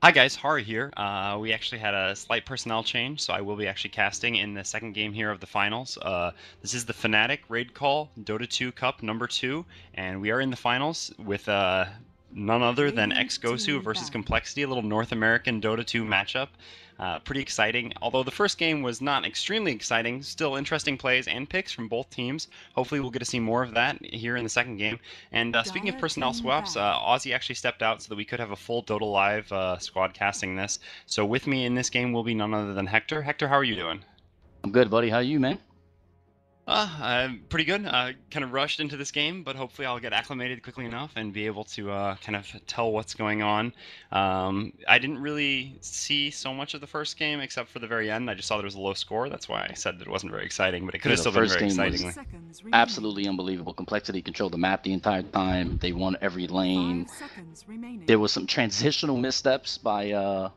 Hi guys, Hari here. We actually had a slight personnel change, so I will be actually casting in the second game here of the finals. This is the Fnatic RaidCall Dota 2 Cup number 2, and we are in the finals with none other than xGosu versus Complexity, a little North American Dota 2 matchup. Pretty exciting. Although the first game was not extremely exciting, still interesting plays and picks from both teams. Hopefully we'll get to see more of that here in the second game. And speaking of personnel swaps, Aussie actually stepped out so that we could have a full Dota Live squad casting this. So with me in this game will be none other than Hector. Hector, how are you doing? I'm good, buddy. How are you, man? I'm pretty good. Kind of rushed into this game, but hopefully I'll get acclimated quickly enough and be able to kind of tell what's going on. I didn't really see so much of the first game except for the very end. I just saw there was a low score. That's why I said that it wasn't very exciting, but it could Yeah, have the still been first very game was exciting. absolutely unbelievable. Complexity controlled the map the entire time. They won every lane. There was some transitional missteps by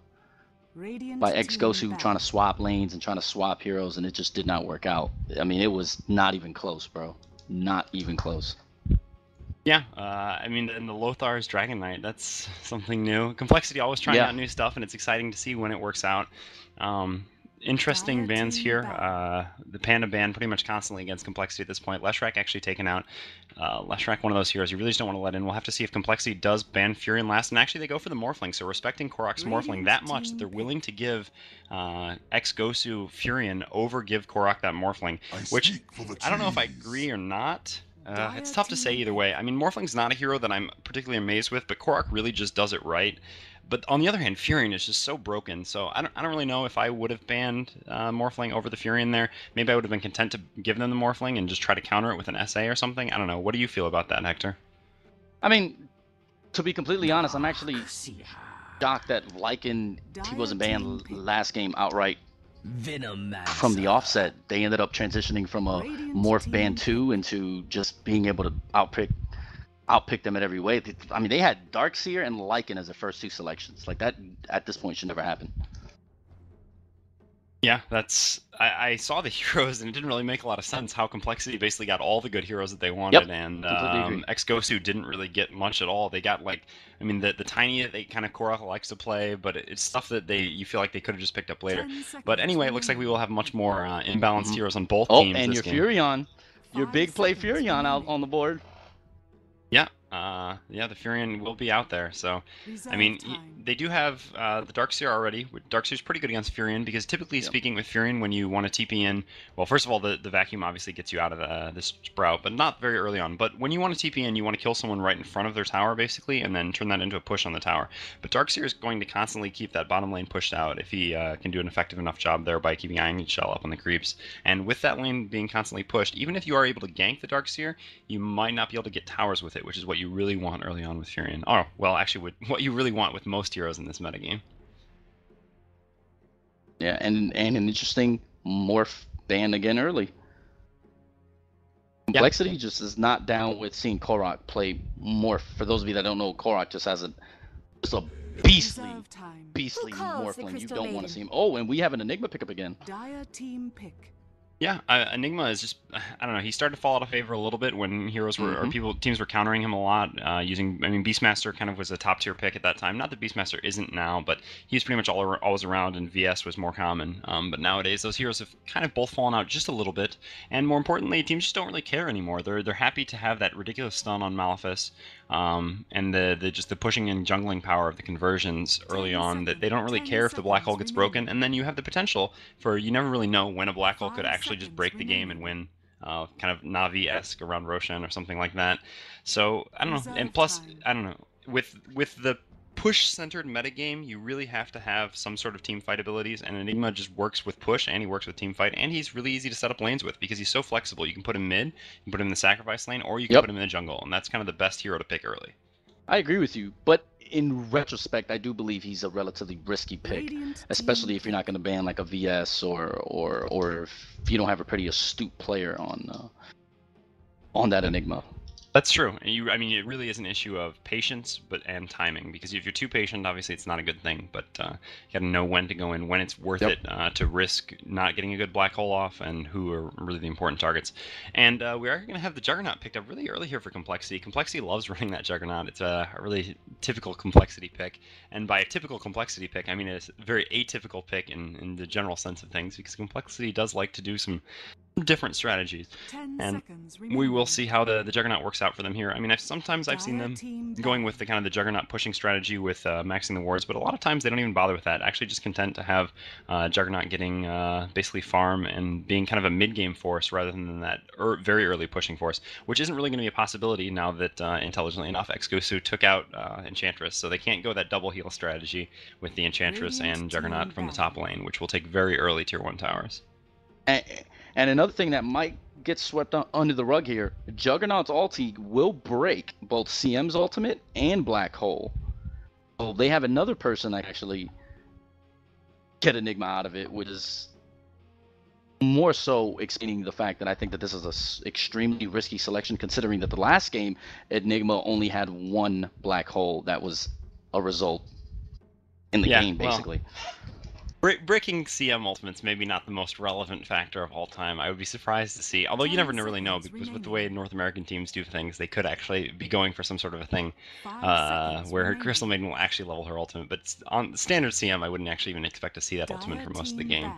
xGosu trying to swap lanes and trying to swap heroes, and it just did not work out. I mean, it was not even close, bro. Not even close. Yeah, I mean, and the Lothar's Dragon Knight, that's something new. Complexity always trying Yeah, out new stuff, and it's exciting to see when it works out. Um, Interesting bans here. The Panda ban pretty much constantly against Complexity at this point. Leshrac actually taken out. Leshrac, one of those heroes you really just don't want to let in. We'll have to see if Complexity does ban Furion last, and actually they go for the Morphling, so respecting Korok's Morphling that much that they're willing to give xGosu Furion over give Korok that Morphling, which I don't know if I agree or not. It's tough to say either way. I mean, Morphling's not a hero that I'm particularly amazed with, but Korok really just does it right. But on the other hand, Furion is just so broken, so I don't really know if I would have banned Morphling over the Furion there. Maybe I would have been content to give them the Morphling and just try to counter it with an SA or something. I don't know. What do you feel about that, Hector? I mean, to be completely honest, I'm actually shocked that Lycan he wasn't banned last game outright from the offset. They ended up transitioning from a morph ban 2 into just being able to outpick them at every way. I mean, they had Darkseer and Lycan as their first two selections. Like that at this point should never happen. Yeah, that's. I saw the heroes and it didn't really make a lot of sense how Complexity basically got all the good heroes that they wanted, Yep, and completely agree. xGosu didn't really get much at all. They got like, I mean, the tiny that they kind of Korok likes to play, but it's stuff that you feel like they could have just picked up later. But anyway, it looks like we will have much more imbalanced heroes on both Oh, teams and this your game. Furion, your big play Furion out on the board. Yeah, yeah, the Furion will be out there. So, I mean, they do have the Darkseer already. Darkseer's pretty good against Furion because typically speaking with Furion, when you want to TP in, well, first of all, the vacuum obviously gets you out of this sprout, but not very early on. But when you want to TP in, you want to kill someone right in front of their tower, basically, and then turn that into a push on the tower. But Darkseer is going to constantly keep that bottom lane pushed out if he can do an effective enough job there by keeping Iron Shell up on the creeps. And with that lane being constantly pushed, even if you are able to gank the Darkseer, you might not be able to get towers with it, which is what you really want early on with Furion. Oh, well, actually, what you really want with most heroes in this metagame. Yeah, and an interesting morph ban again early. Complexity Yeah. just is not down with seeing Korok play morph. For those of you that don't know, Korok just has just a beastly morphling. You don't want to see him. Oh, and we have an Enigma pickup again. Dire team pick. Yeah, Enigma is just, I don't know, he started to fall out of favor a little bit when heroes were, or teams were countering him a lot, using, I mean, Beastmaster kind of was a top tier pick at that time. Not that Beastmaster isn't now, but he's pretty much always around, and VS was more common. But nowadays, those heroes have kind of both fallen out just a little bit, and more importantly, teams just don't really care anymore. They're happy to have that ridiculous stun on Malefice, and the pushing and jungling power of the conversions early on, that they don't really care if the black hole gets broken, and then you have the potential for, you never really know when a black hole could actually just break the game and win, kind of Navi-esque around Roshan or something like that. So I don't know, and plus I don't know, with the push-centered metagame, you really have to have some sort of team fight abilities, and Enigma just works with push and he works with team fight, and he's really easy to set up lanes with because he's so flexible. You can put him mid, you can put him in the sacrifice lane, or you can put him in the jungle, and that's kind of the best hero to pick early. I agree with you, but in retrospect, I do believe he's a relatively risky pick, especially if you're not going to ban like a VS or if you don't have a pretty astute player on that Enigma. That's true. I mean, it really is an issue of patience, and timing. Because if you're too patient, obviously it's not a good thing. But you got to know when to go in, when it's worth it to risk not getting a good black hole off, and who are really the important targets. And we are going to have the Juggernaut picked up really early here for Complexity. Complexity loves running that Juggernaut. It's a really typical Complexity pick. And by a typical Complexity pick, I mean it's a very atypical pick in the general sense of things, because Complexity does like to do some different strategies, and we will see how the Juggernaut works out for them here. I mean, sometimes I've seen them going with the kind of the Juggernaut pushing strategy with maxing the wards, but a lot of times they don't even bother with that. Actually, just content to have Juggernaut getting basically farm and being kind of a mid-game force rather than that very early pushing force, which isn't really going to be a possibility now that intelligently enough xGosu took out Enchantress, so they can't go that double heal strategy with the Enchantress and Juggernaut from the top lane, which will take very early tier 1 towers. And another thing that might get swept under the rug here, Juggernaut's ulti will break both CM's ultimate and Black Hole. So they have another person that actually get Enigma out of it, which is more so explaining the fact that I think that this is an extremely risky selection, considering that the last game, Enigma only had one Black Hole that was a result in the game, basically. Breaking CM ultimates maybe not the most relevant factor of all time. I would be surprised to see, although you never really know, because with the way North American teams do things, they could actually be going for some sort of a thing where Crystal Maiden will actually level her ultimate. But on standard CM, I wouldn't actually even expect to see that ultimate for most of the game.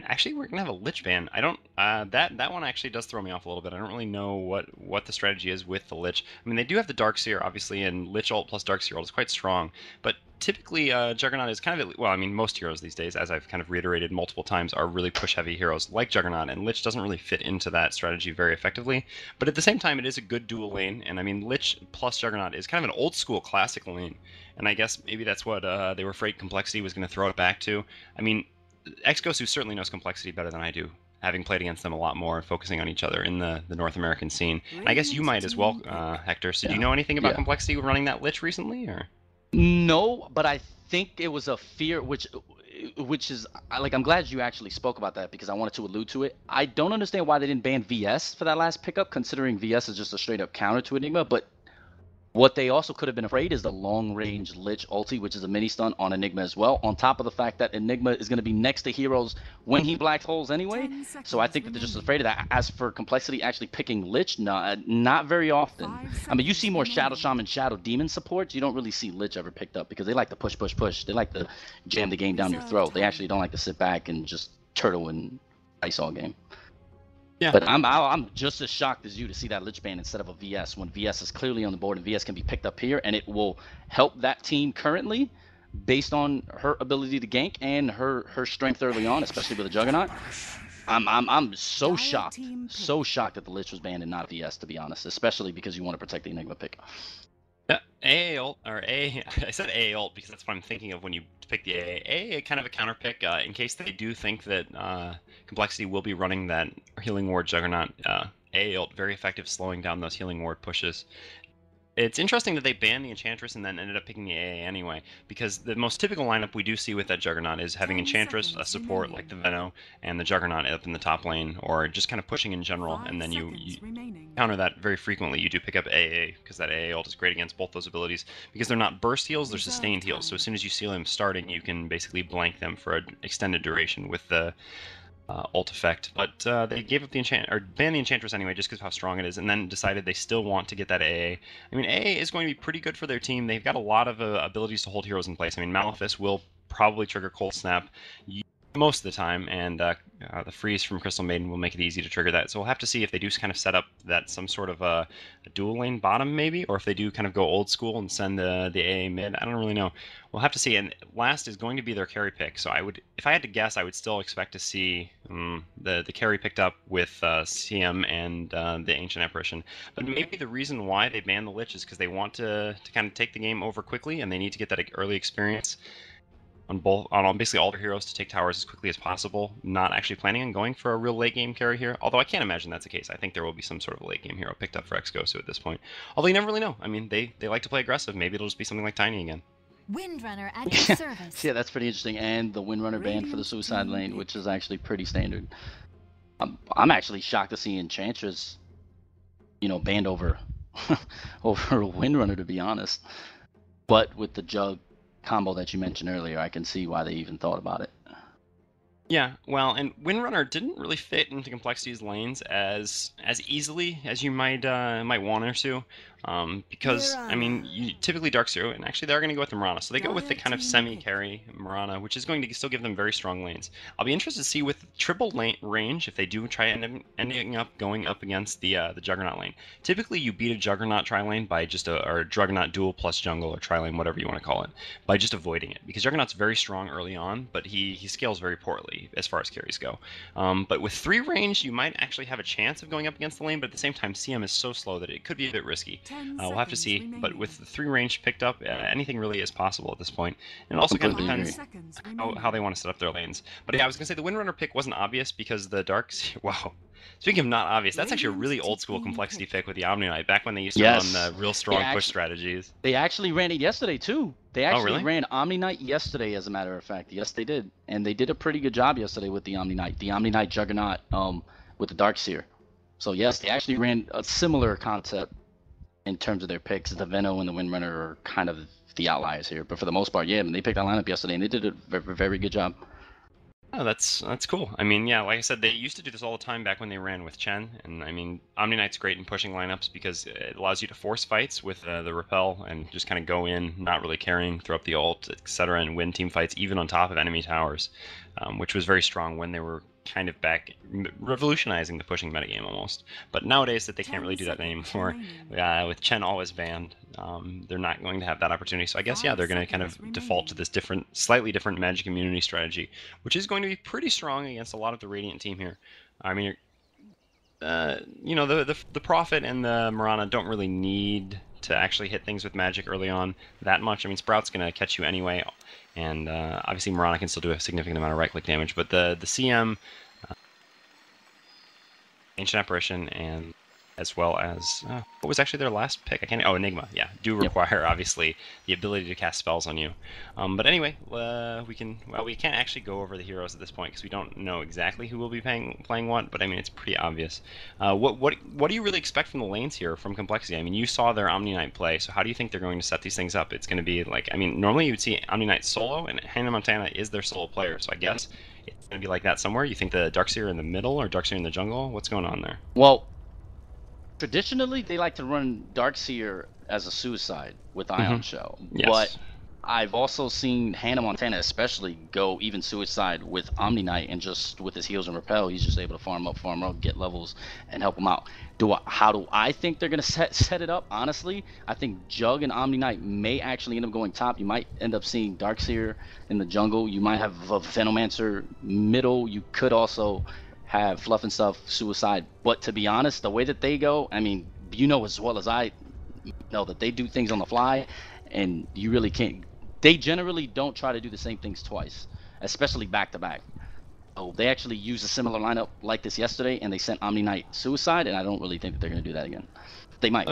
Actually, we're gonna have a Lich ban. I don't. That one actually does throw me off a little bit. I don't really know what the strategy is with the Lich. I mean, they do have the Darkseer, obviously, and Lich ult plus Darkseer ult is quite strong. But typically, Juggernaut is kind of, well, I mean, most heroes these days, as I've kind of reiterated multiple times, are really push-heavy heroes like Juggernaut, and Lich doesn't really fit into that strategy very effectively. But at the same time, it is a good dual lane, and I mean, Lich plus Juggernaut is kind of an old-school classic lane, and I guess maybe that's what they were afraid Complexity was going to throw it back to. I mean, xGosu certainly knows Complexity better than I do, having played against them a lot more and focusing on each other in the North American scene. And I guess you might as well, Hector. So do you know anything about Complexity running that Lich recently, or? No, but I think it was a fear, which is, like, I'm glad you actually spoke about that, because I wanted to allude to it. I don't understand why they didn't ban VS for that last pickup, considering VS is just a straight up counter to Enigma, but what they also could have been afraid is the long-range Lich ulti, which is a mini-stun on Enigma as well, on top of the fact that Enigma is going to be next to heroes when he black holes anyway. So I think that they're just afraid of that. As for Complexity actually picking Lich, not very often. I mean, you see more Shadow Shaman, Shadow Demon supports. You don't really see Lich ever picked up, because they like to push. They like to jam the game down your throat. They actually don't like to sit back and just turtle and ice all game. Yeah. But I'm just as shocked as you to see that Lich ban instead of a VS, when VS is clearly on the board and VS can be picked up here, and it will help that team currently based on her ability to gank and her strength early on, especially with the Juggernaut. I'm so shocked that the Lich was banned and not VS, to be honest, especially because you want to protect the Enigma pick. Yeah, AA ult, or I said AA ult because that's what I'm thinking of when you pick the AA. AA, kind of a counter pick, in case they do think that Complexity will be running that healing ward Juggernaut. AA ult, very effective slowing down those healing ward pushes. It's interesting that they banned the Enchantress and then ended up picking the AA anyway, because the most typical lineup we do see with that Juggernaut is having Enchantress, a support like the Veno, and the Juggernaut up in the top lane, or just kind of pushing in general, and then you counter that very frequently. You do pick up AA, because that AA ult is great against both those abilities, because they're not burst heals, they're sustained heals, so as soon as you see them starting, you can basically blank them for an extended duration with the ult effect. But they gave up the banned the Enchantress anyway, just because of how strong it is, and then decided they still want to get that AA. I mean, AA is going to be pretty good for their team. They've got a lot of abilities to hold heroes in place. I mean, Malefice will probably trigger Cold Snap most of the time, and the freeze from Crystal Maiden will make it easy to trigger that. So we'll have to see if they do kind of set up that some sort of a dual lane bottom maybe, or if they do kind of go old school and send the AA mid. I don't really know. We'll have to see. And last is going to be their carry pick. So I would, if I had to guess, I would still expect to see the carry picked up with CM and the Ancient Apparition. But maybe the reason why they banned the Lich is because they want to kind of take the game over quickly, and they need to get that early experience on basically all their heroes to take towers as quickly as possible, not actually planning on going for a real late game carry here, although I can't imagine that's the case. I think there will be some sort of late game hero picked up for xGosu at this point, although you never really know. I mean, they like to play aggressive. Maybe it'll just be something like Tiny again. Windrunner at your service. Yeah, that's pretty interesting, and the Windrunner banned for the Suicide lane, which is actually pretty standard. I'm actually shocked to see Enchantress, banned over over a Windrunner, to be honest. But with the Jug combo that you mentioned earlier, I can see why they even thought about it. Yeah, well, and Windrunner didn't really fit into Complexity's lanes as easily as you might want her to, because I mean, you typically Darkseer, and actually they're going to go with the Mirana, so they go with the kind of semi-carry Mirana, which is going to still give them very strong lanes. I'll be interested to see with triple lane range if they do try ending up going up against the Juggernaut lane. Typically, you beat a Juggernaut tri-lane by just or a Juggernaut dual plus jungle or tri-lane, whatever you want to call it, by just avoiding it, because Juggernaut's very strong early on, but he scales very poorly as far as carries go. But with 3 range, you might actually have a chance of going up against the lane, but at the same time, CM is so slow that it could be a bit risky. We'll have to see, but with the 3 range picked up, anything really is possible at this point. And it also kind of depends how they want to set up their lanes. But yeah, I was going to say the Windrunner pick wasn't obvious because the Darks, wow. Speaking of not obvious, that's actually a really old school Complexity pick with the Omni Knight, back when they used to run the real strong push strategies. They actually ran it yesterday too. They actually really? ran Omni Knight yesterday, as a matter of fact. Yes, they did. And they did a pretty good job yesterday with the Omni Knight. The Omni Knight Juggernaut with the Darkseer. So yes, they actually ran a similar concept in terms of their picks. The Veno and the Windrunner are kind of the outliers here. But for the most part, yeah, they picked that lineup yesterday, and they did a very, very good job. Oh, that's cool. I mean, yeah, like I said, they used to do this all the time back when they ran with Chen, and I mean, Omni Knight's great in pushing lineups because it allows you to force fights with the repel and just kind of go in, not really caring, throw up the ult, etc., and win team fights even on top of enemy towers, which was very strong when they were kind of back revolutionizing the pushing metagame almost. But nowadays that they can't really do that anymore, with Chen always banned, they're not going to have that opportunity. So I guess, yeah, they're going to kind of default to this slightly different Magic immunity strategy, which is going to be pretty strong against a lot of the Radiant team here. I mean, you know, the Prophet and the Mirana don't really need to actually hit things with Magic early on that much. I mean, Sprout's going to catch you anyway, and obviously Mirana can still do a significant amount of right-click damage, but the CM, Ancient Apparition, and as well as what was actually their last pick? Enigma. Yeah, do require obviously the ability to cast spells on you. But anyway, we can't actually go over the heroes at this point because we don't know exactly who will be playing what. But I mean, it's pretty obvious. What do you really expect from the lanes here from Complexity? I mean, you saw their Omni Knight play, so how do you think they're going to set these things up? It's going to be like, I mean, normally you would see Omni Knight solo, and Hannah Montana is their solo player, so I guess it's going to be like that somewhere. You think the Darkseer in the middle or Darkseer in the jungle? What's going on there? Well, traditionally, they like to run Darkseer as a suicide with Ion Shell. Yes. But I've also seen Hannah Montana especially go even suicide with Omni Knight, and just with his heals and repel, he's just able to farm up, get levels, and help him out. How do I think they're going to set it up? Honestly, I think Jug and Omni Knight may actually end up going top. You might end up seeing Darkseer in the jungle. You might have a Venomancer middle. You could also have Fluff and Stuff suicide. But to be honest, the way that they go, I mean, you know as well as I know that they do things on the fly, and you really can't. They generally don't try to do the same things twice, especially back to back. So they actually used a similar lineup like this yesterday, and they sent Omni Knight suicide, and I don't really think that they're going to do that again. They might.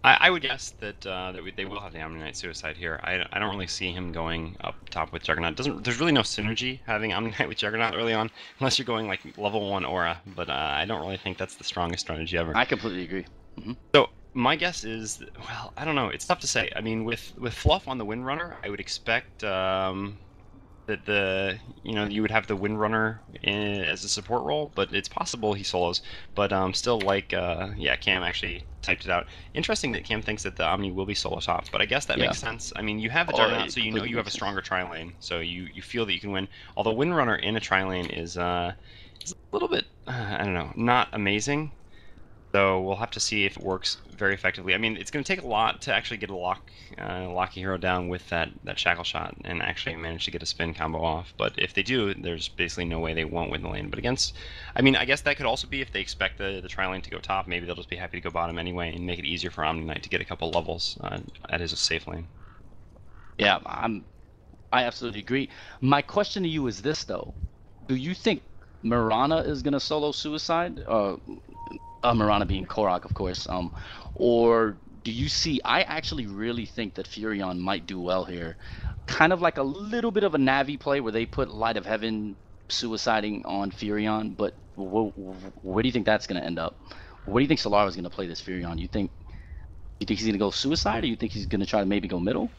I would guess that they will have the Omni Knight suicide here. I don't really see him going up top with Juggernaut. There's really no synergy having Omni Knight with Juggernaut early on, unless you're going like level 1 aura. But I don't really think that's the strongest strategy ever. I completely agree. So my guess is, well, I don't know. It's tough to say. I mean, with Fluff on the Windrunner, I would expect that you would have the Windrunner as a support role, but it's possible he solos. But still, like, Cam actually typed it out. Interesting that Cam thinks that the Omni will be solo top, but I guess that makes sense. I mean, you have the Juggernaut, so you know you have a stronger tri-lane, so you feel that you can win. Although Windrunner in a tri-lane is a little bit, I don't know, not amazing. So we'll have to see if it works very effectively. I mean, it's going to take a lot to actually get a lock a hero down with that shackle shot and actually manage to get a spin combo off. But if they do, there's basically no way they won't win the lane. But I mean, I guess that could also be if they expect the tri-lane to go top, maybe they'll just be happy to go bottom anyway and make it easier for Omni Knight to get a couple levels at his safe lane. Yeah, I absolutely agree. My question to you is this, though. Do you think Mirana is going to solo suicide? Mirana being Korok, of course. Or do you see? I actually really think that Furion might do well here. Kind of like a little bit of a Navi play where they put Light of Heaven suiciding on Furion. But where do you think that's going to end up? Where do you think Solar is going to play this Furion? You think You think he's gonna go suicide, or you think he's gonna try to maybe go middle?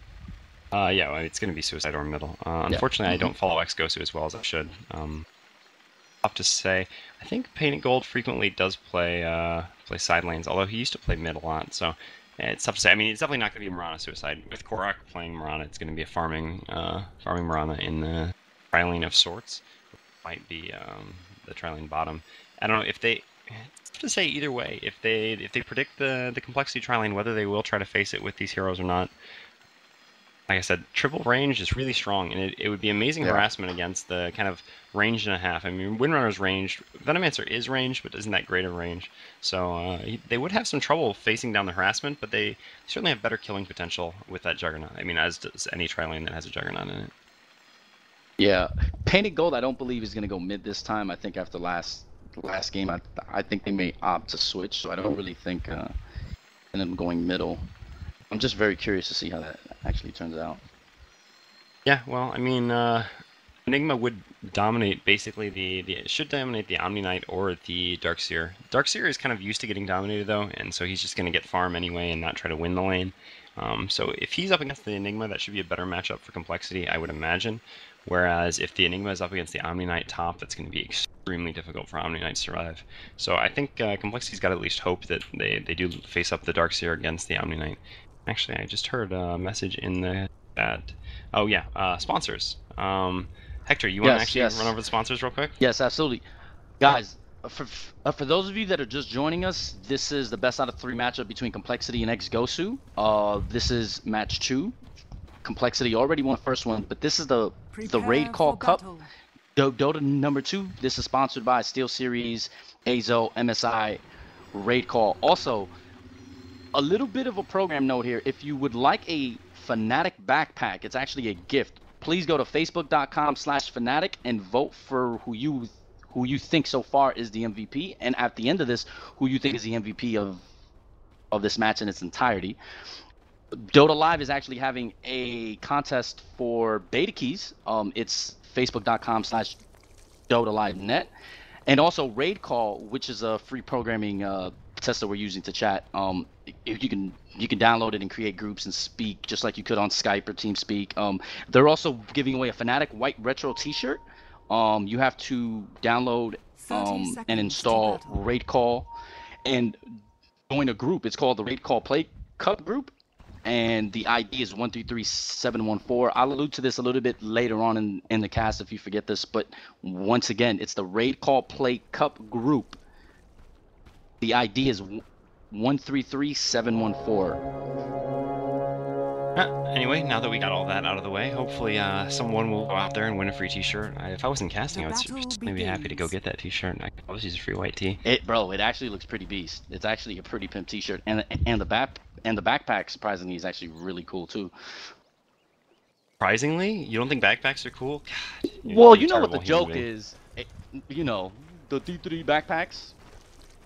Yeah, well, it's going to be suicide or middle. Unfortunately, I don't follow xGosu as well as I should. Tough to say. I think Painted Gold frequently does play side lanes, although he used to play mid a lot, so it's tough to say. I mean, it's definitely not going to be Mirana suicide. With Korak playing Mirana, it's going to be a farming Mirana in the tri-lane of sorts. Might be the tri-lane bottom. I don't know if they... It's tough to say either way. If they predict the complexity tri-lane, whether they will try to face it with these heroes or not. Like I said, triple range is really strong, and it would be amazing harassment against the kind of range and a half. I mean, Windrunner's ranged. Venomancer is ranged, but isn't that great of range. So they would have some trouble facing down the harassment, but they certainly have better killing potential with that Juggernaut. I mean, as does any tri-lane that has a Juggernaut in it. Yeah, Painted Gold I don't believe is going to go mid this time. I think after last game, I think they may opt to switch, so I don't really think in them going middle. I'm just very curious to see how that actually turns out. Yeah, well, I mean, Enigma would dominate basically it should dominate the Omni Knight or the Darkseer. Darkseer is kind of used to getting dominated though, and so he's just going to get farm anyway and not try to win the lane. So if he's up against the Enigma, that should be a better matchup for complexity, I would imagine. Whereas if the Enigma is up against the Omni Knight top, that's going to be extremely difficult for Omni Knight to survive. So I think complexity's got to at least hope that they do face up the Darkseer against the Omni Knight. Actually, I just heard a message in the chat. Oh yeah, sponsors. Hector, you want to actually run over the sponsors real quick? Yes, absolutely. Guys, for those of you that are just joining us, this is the best out of 3 matchup between Complexity and xGosu. This is match 2. Complexity already won the first one, but this is the RaidCall Cup. Dota number 2. This is sponsored by SteelSeries, Azo, MSI, RaidCall. Also, a little bit of a program note here. If you would like a Fnatic backpack, it's actually a gift. Please go to facebook.com/Fnatic and vote for who you think so far is the MVP, and at the end of this, who you think is the MVP of this match in its entirety. Dota Live is actually having a contest for beta keys. It's facebook.com/DotaLiveNet, and also RaidCall, which is a free programming test that we're using to chat. You can download it and create groups and speak just like you could on Skype or TeamSpeak. They're also giving away a Fnatic white retro T-shirt. You have to download and install RaidCall and join a group. It's called the RaidCall Play Cup group, and the ID is 133714. I'll allude to this a little bit later on in the cast if you forget this, but once again, it's the RaidCall Play Cup group. The ID is 133714. Anyway, now that we got all that out of the way, hopefully someone will go out there and win a free T-shirt. If I wasn't casting, I would certainly be happy to go get that T-shirt. I could always use a free white tee. It actually looks pretty beast. It's actually a pretty pimp T-shirt, and the backpack surprisingly is actually really cool too. Surprisingly, you don't think backpacks are cool? God, well, you know what the joke is. You know, the D3 backpacks.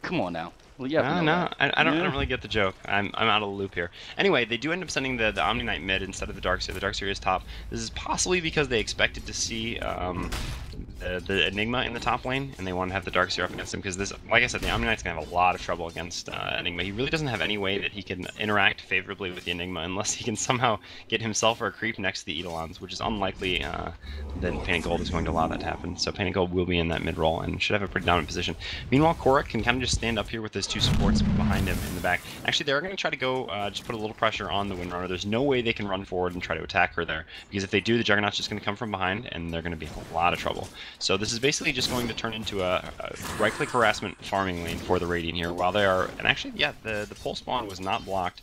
Come on now. Well, yeah. I don't really get the joke. I'm out of the loop here. Anyway, they do end up sending the Omni Knight mid instead of the Darkseer. The Darkseer is top. This is possibly because they expected to see the Enigma in the top lane, and they want to have the Darkseer up against him, because this, like I said, the Omni Knight's going to have a lot of trouble against Enigma. He really doesn't have any way that he can interact favorably with the Enigma unless he can somehow get himself or a creep next to the Eidolons, which is unlikely that Painted Gold is going to allow that to happen. So Painted Gold will be in that mid role and should have a pretty dominant position. Meanwhile, Korak can kind of just stand up here with his 2 supports behind him in the back. Actually, they're going to try to go just put a little pressure on the Windrunner. There's no way they can run forward and try to attack her there, because if they do, the Juggernaut's just going to come from behind, and they're going to be in a lot of trouble. So this is basically just going to turn into a right-click harassment farming lane for the Radiant here, while they are... And actually, yeah, the pole spawn was not blocked.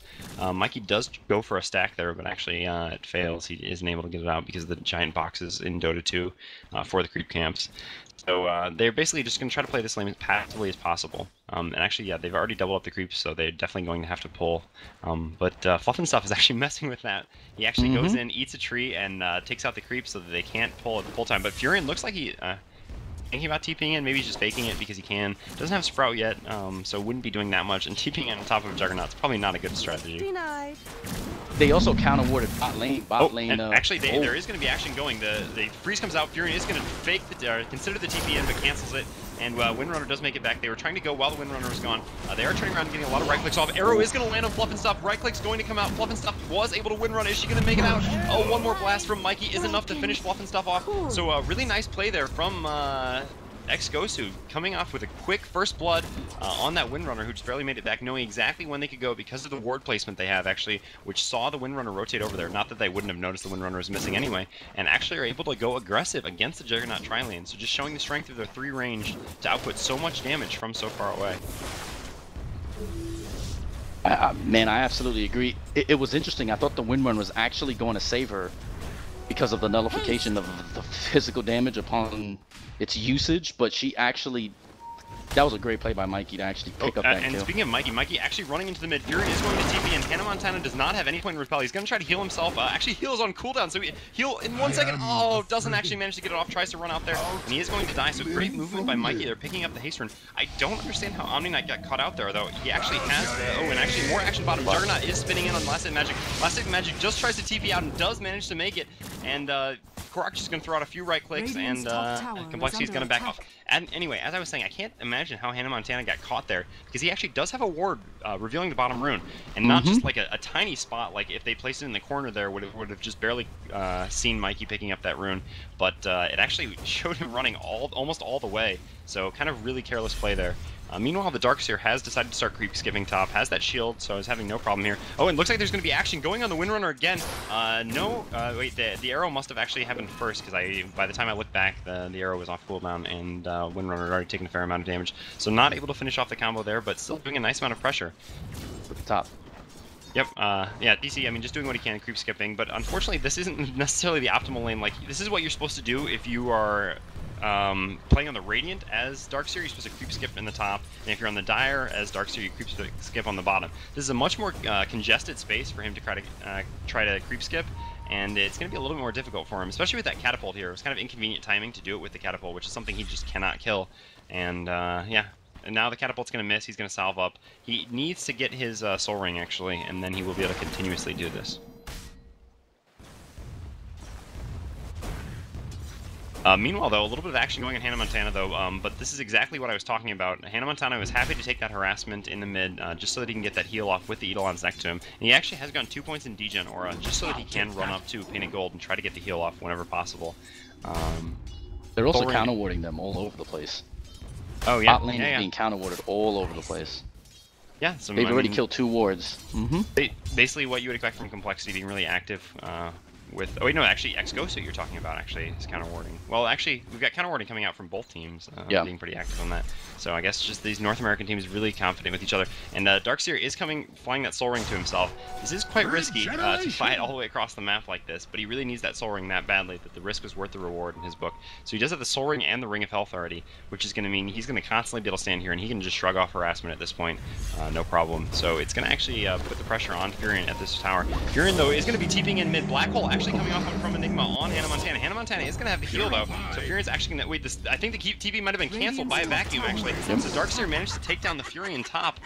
Mikey does go for a stack there, but actually it fails. He isn't able to get it out because of the giant boxes in Dota 2 for the creep camps. So they're basically just going to try to play this lane as passively as possible. And actually, yeah, they've already doubled up the creeps, so they're definitely going to have to pull. But Fluff and Stuff is actually messing with that. He actually goes in, eats a tree, and takes out the creeps so that they can't pull at the full time. But Furion looks like he... thinking about TPing in, maybe he's just faking it because he can. Doesn't have Sprout yet, so wouldn't be doing that much. And TPing on top of Juggernaut's probably not a good strategy. They also counter-warded bot lane. Actually, there is going to be action going. The freeze comes out. Furion is going to fake consider the TP in, but cancels it. and Windrunner does make it back. They were trying to go while the Windrunner was gone. They are turning around and getting a lot of right clicks off. Arrow is going to land on Fluff and Stuff. Right click's going to come out. Fluff and Stuff was able to Windrun. Is she going to make it out? Oh, one more blast from Mikey is enough to finish Fluff and Stuff off. So really nice play there from xGosu, coming off with a quick first blood on that Windrunner, who just barely made it back, knowing exactly when they could go because of the ward placement they have, actually, which saw the Windrunner rotate over there. Not that they wouldn't have noticed the Windrunner was missing anyway, and actually are able to go aggressive against the Juggernaut tri-lane. So just showing the strength of their 3 range to output so much damage from so far away. Man, I absolutely agree. It was interesting. I thought the Windrunner was actually going to save her because of the nullification of the physical damage upon its usage, but she actually, that was a great play by Mikey to actually pick up that and kill. Speaking of Mikey actually running into the mid. Fury is going to TP, and Hannah Montana does not have any point in repel. He's going to try to heal himself. Actually heals on cooldown, so he heal in 1 second. Oh, doesn't actually manage to get it off. Tries to run out there, and he is going to die. So great movement by Mikey. They're picking up the haste run. I don't understand how Omni Knight got caught out there, though. He actually has and actually more action bottom. Juggernaut is spinning in on Last Hit Magic. Last Hit Magic just tries to TP out and does manage to make it, and Korok just going to throw out a few right clicks, and Complexity is going to back off. And anyway, as I was saying, I can't imagine how Hannah Montana got caught there, because he actually does have a ward revealing the bottom rune, and not just like a tiny spot. Like if they placed it in the corner there, would have just barely seen Mikey picking up that rune, but it actually showed him running almost all the way. So kind of really careless play there. Meanwhile, the Darkseer has decided to start creep skipping top, has that shield, so is having no problem here. Oh, and looks like there's going to be action going on the Windrunner again. Wait, the arrow must have actually happened first, because by the time I looked back, the arrow was off cooldown, and Windrunner had already taken a fair amount of damage. So not able to finish off the combo there, but still doing a nice amount of pressure. At the top. Yep, yeah, DC, I mean, just doing what he can, creep skipping, but unfortunately, this isn't necessarily the optimal lane. Like, this is what you're supposed to do if you are playing on the Radiant as Darkseer. You're supposed to creep skip in the top, and if you're on the Dire as Darkseer, you creep skip on the bottom. This is a much more congested space for him to try to creep skip, and it's going to be a little bit more difficult for him, especially with that catapult here. It was kind of inconvenient timing to do it with the catapult, which is something he just cannot kill, and yeah. And now the catapult's going to miss. He's going to salve up. He needs to get his soul ring, actually, and then he will be able to continuously do this. Meanwhile, though, a little bit of action going on Hannah Montana, though, but this is exactly what I was talking about. Hannah Montana was happy to take that harassment in the mid, just so that he can get that heal off with the Eidolons next to him. And he actually has gotten 2 points in Degen Aura, just so that he can run up to Painted Gold and try to get the heal off whenever possible. They're also counter-warding them all over the place. Oh, yeah. Bot lane is being counter-warded all over the place. Yeah, so, they've already killed 2 wards. Basically, what you would expect from Complexity being really active with... Oh, wait, no, actually, xGosu you're talking about, actually, is counter-warding. Well, actually, we've got counter-warding coming out from both teams, being pretty active on that. So I guess just these North American teams really confident with each other. And Darkseer is flying that soul ring to himself. This is quite risky to fight all the way across the map like this, but he really needs that soul ring that badly that the risk was worth the reward in his book. So he does have the soul ring and the Ring of Health already, which is going to mean he's going to constantly be able to stand here, and he can just shrug off harassment at this point, no problem. So it's going to actually put the pressure on Furion at this tower. Furion, though, is going to be TPing in mid. Black Hole actually coming off from Enigma on Hannah Montana. Hannah Montana is going to have the heal, though, so Furion's actually going to... Wait, I think the TP might have been canceled by a vacuum, actually. So Darkseer managed to take down the Furion top.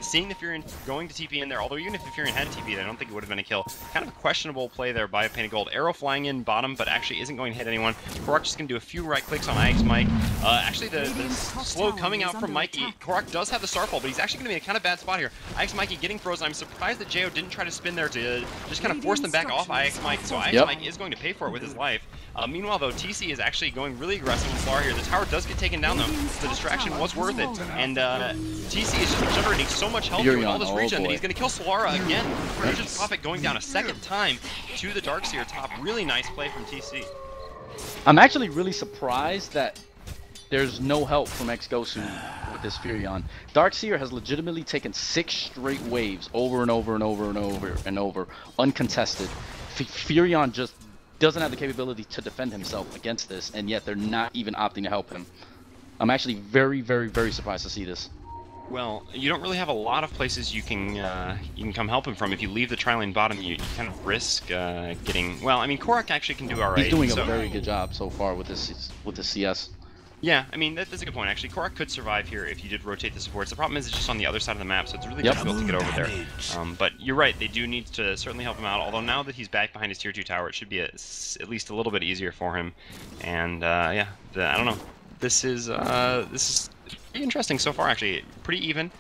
Seeing the Furion going to TP in there, although even if the Furion had TP'd, I don't think it would have been a kill. Kind of a questionable play there by Painted Gold. Arrow flying in bottom, but actually isn't going to hit anyone. Korok just going to do a few right clicks on Ike's Mike. Actually, the slow coming out from Mikey. Korok does have the Starfall, but he's actually going to be in a kind of bad spot here. Ike's Mikey getting frozen. I'm surprised that Jo didn't try to spin there to just kind of force them back off Ike's Mike, so Ike's Mike is going to pay for it with his life. Meanwhile, though, TC is actually going really aggressive with Slar here. The tower does get taken down, though. The distraction was worth it, and TC is just generating so much health here with all this regen that he's going to kill Solara again. Urgent Prophet going down a second time to the Darkseer top. Really nice play from TC. I'm actually really surprised that there's no help from xGosu with this Furion. Darkseer has legitimately taken 6 straight waves over and over and over and over and over, uncontested. Furion just doesn't have the capability to defend himself against this, and yet they're not even opting to help him. I'm actually very, very, very surprised to see this. Well, you don't really have a lot of places you can come help him from. If you leave the tri-lane bottom, you kind of risk getting... Well, I mean, Korok actually can do alright. He's doing a very good job so far with this CS. Yeah, I mean, that's a good point, actually. Korok could survive here if you did rotate the supports. The problem is it's just on the other side of the map, so it's really difficult to get over there. But you're right, they do need to certainly help him out, although now that he's back behind his tier 2 tower, it should be at least a little bit easier for him. And, yeah, I don't know. this is pretty interesting so far, actually. Pretty even.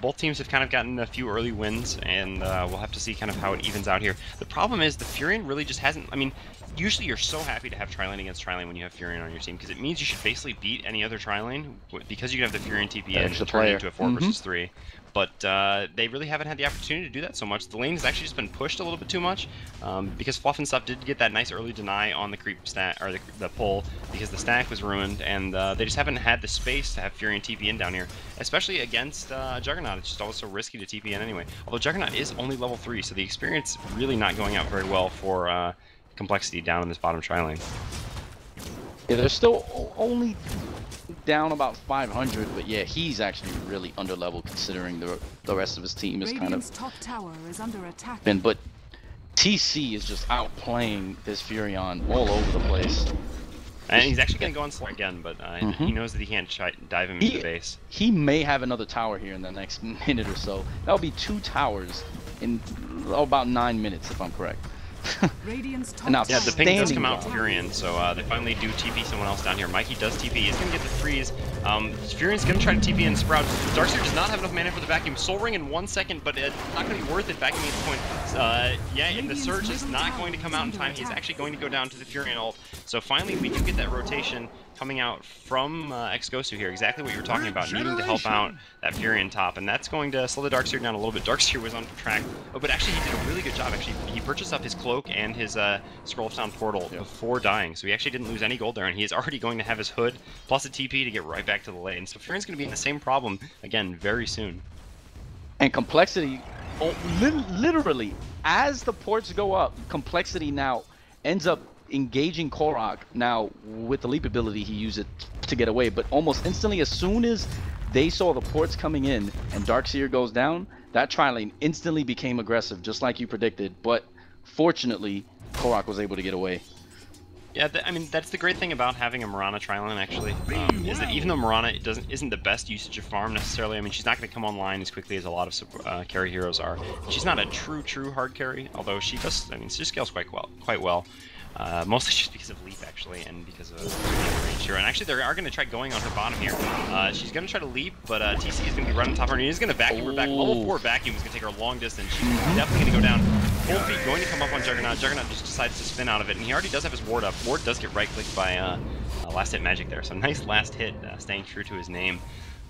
Both teams have kind of gotten a few early wins, and we'll have to see kind of how it evens out here. The problem is the Furion really just hasn't... I mean, usually you're so happy to have tri-lane against tri-lane when you have Furion on your team, because it means you should basically beat any other tri-lane, because you have the Furion TP in to turn it into a 4 versus 3. But they really haven't had the opportunity to do that so much. The lane has actually just been pushed a little bit too much, because Fluff and Stuff did get that nice early deny on the creep stack, or the pull, because the stack was ruined, and they just haven't had the space to have Furion TP in down here, especially against Juggernaut. It's just always so risky to TP in anyway. Although Juggernaut is only level 3, so the experience really not going out very well for Complexity down in this bottom tri-lane. Yeah, they're still only down about 500, but yeah, he's actually really under level considering the rest of his team is kind of top tower is under attack. But TC is just outplaying this Furion all over the place. And he's actually going to go on Slayer again, but he knows that he can't dive him into the base. He may have another tower here in the next minute or so. That'll be 2 towers in about 9 minutes, if I'm correct. Yeah, the ping does come out from Furion, so they finally do TP someone else down here. Mikey does TP. He's going to get the freeze. Furion's going to try to TP in Sprout. Darkseer does not have enough mana for the vacuum. Soul Ring in 1 second, but it's not going to be worth it vacuuming at this point. Yeah, and the Surge is not going to come out in time. He's actually going to go down to the Furion ult. So finally, we do get that rotation coming out from xGosu here, exactly what you were talking about, needing to help out that Furion top, and that's going to slow the Darkseer down a little bit. Darkseer was on track, but actually he did a really good job. Actually, he purchased up his cloak and his Scroll of Sound portal before dying, so he actually didn't lose any gold there, and he is already going to have his hood plus a TP to get right back to the lane. So Furion's going to be in the same problem again very soon. And Complexity, literally, as the ports go up, Complexity now ends up engaging Korok. Now with the leap ability he used it to get away, but almost instantly as soon as they saw the ports coming in and Darkseer goes down, that tri-lane instantly became aggressive just like you predicted, but fortunately Korok was able to get away. Yeah, I mean, that's the great thing about having a Mirana tri-lane, actually, is that even though Mirana isn't the best usage of farm necessarily, I mean, she's not going to come online as quickly as a lot of carry heroes are. She's not a true hard carry, although she does, I mean, she scales quite well. Mostly just because of Leap, actually, and because of the range here. And actually, they are going to try going on her bottom here. She's going to try to Leap, but TC is going to be running top of her, and he's going to vacuum her back. Level 4 vacuum is going to take her long distance. She's definitely going to go down. Full feet going to come up on Juggernaut. Juggernaut just decides to spin out of it, and he already does have his ward up. Ward does get right-clicked by last hit magic there, so nice last hit, staying true to his name.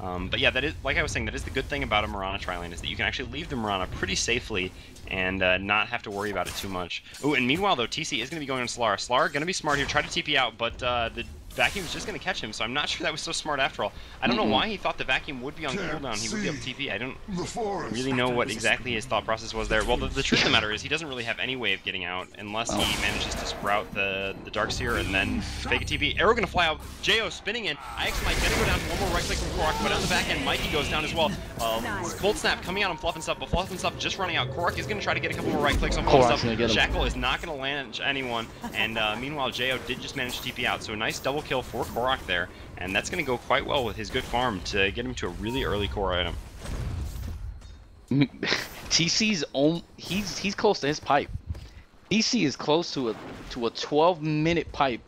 But yeah, that is, like I was saying, that is the good thing about a Mirana tri-lane, is that you can actually leave the Mirana pretty safely and not have to worry about it too much. Oh, and meanwhile, though, TC is going to be going on Solara. Solara going to be smart here, try to TP out, but the vacuum is just going to catch him, so I'm not sure that was so smart after all. I don't know why he thought the vacuum would be on cooldown, he would be able to TP. I don't really know what exactly his thought process was there. Well, the truth of the matter is he doesn't really have any way of getting out unless he manages to sprout the Darkseer and then fake a TP. Arrow going to fly out, Jo spinning in, IX might going to go down to one more right click from Korok, but on the back end, Mikey goes down as well. Cold Snap coming out on Fluff and Stuff, but Fluff and Stuff just running out. Korok is going to try to get a couple more right clicks on Fluff and Stuff. Shackle is not going to land anyone, and meanwhile, Jo did just manage to TP out, so a nice double kill for Korok there, and that's going to go quite well with his good farm to get him to a really early core item. TC's he's close to his pipe. TC is close to a 12-minute pipe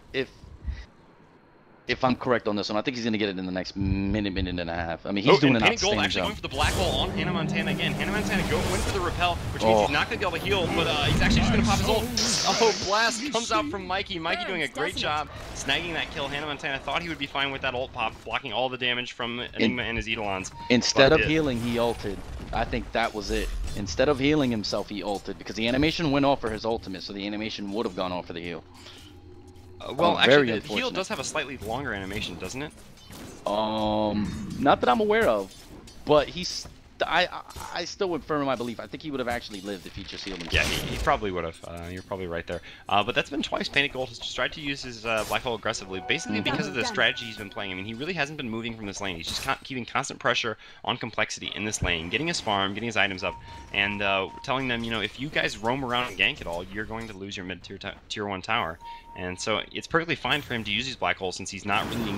if I'm correct on this one. I think he's going to get it in the next minute and a half. I mean, he's doing an outstanding gold, actually job. going for the black hole on Hannah Montana again. Hannah Montana went for the repel, which means he's not going to be able to heal, but he's actually just going to pop his ult. Oh, blast comes out from Mikey. Mikey doing a great job snagging that kill. Hannah Montana thought he would be fine with that ult pop, blocking all the damage from Enigma and his Eidolons. Instead of healing, he ulted. I think that was it. Instead of healing himself, he ulted, because the animation went off for his ultimate, so the animation would have gone off for the heal. Well, actually, the heal does have a slightly longer animation, doesn't it? Not that I'm aware of, but I still would firm in my belief. I think he would have actually lived if he just healed himself. Yeah, he probably would have. You're probably right there. But that's been twice. Painted Gold has tried to use his Black Hole aggressively, basically because of the strategy he's been playing. I mean, he really hasn't been moving from this lane. He's just keeping constant pressure on Complexity in this lane, getting his farm, getting his items up, and telling them, you know, if you guys roam around and gank at all, you're going to lose your mid-tier tier 1 tower. And so it's perfectly fine for him to use these Black Holes since he's not really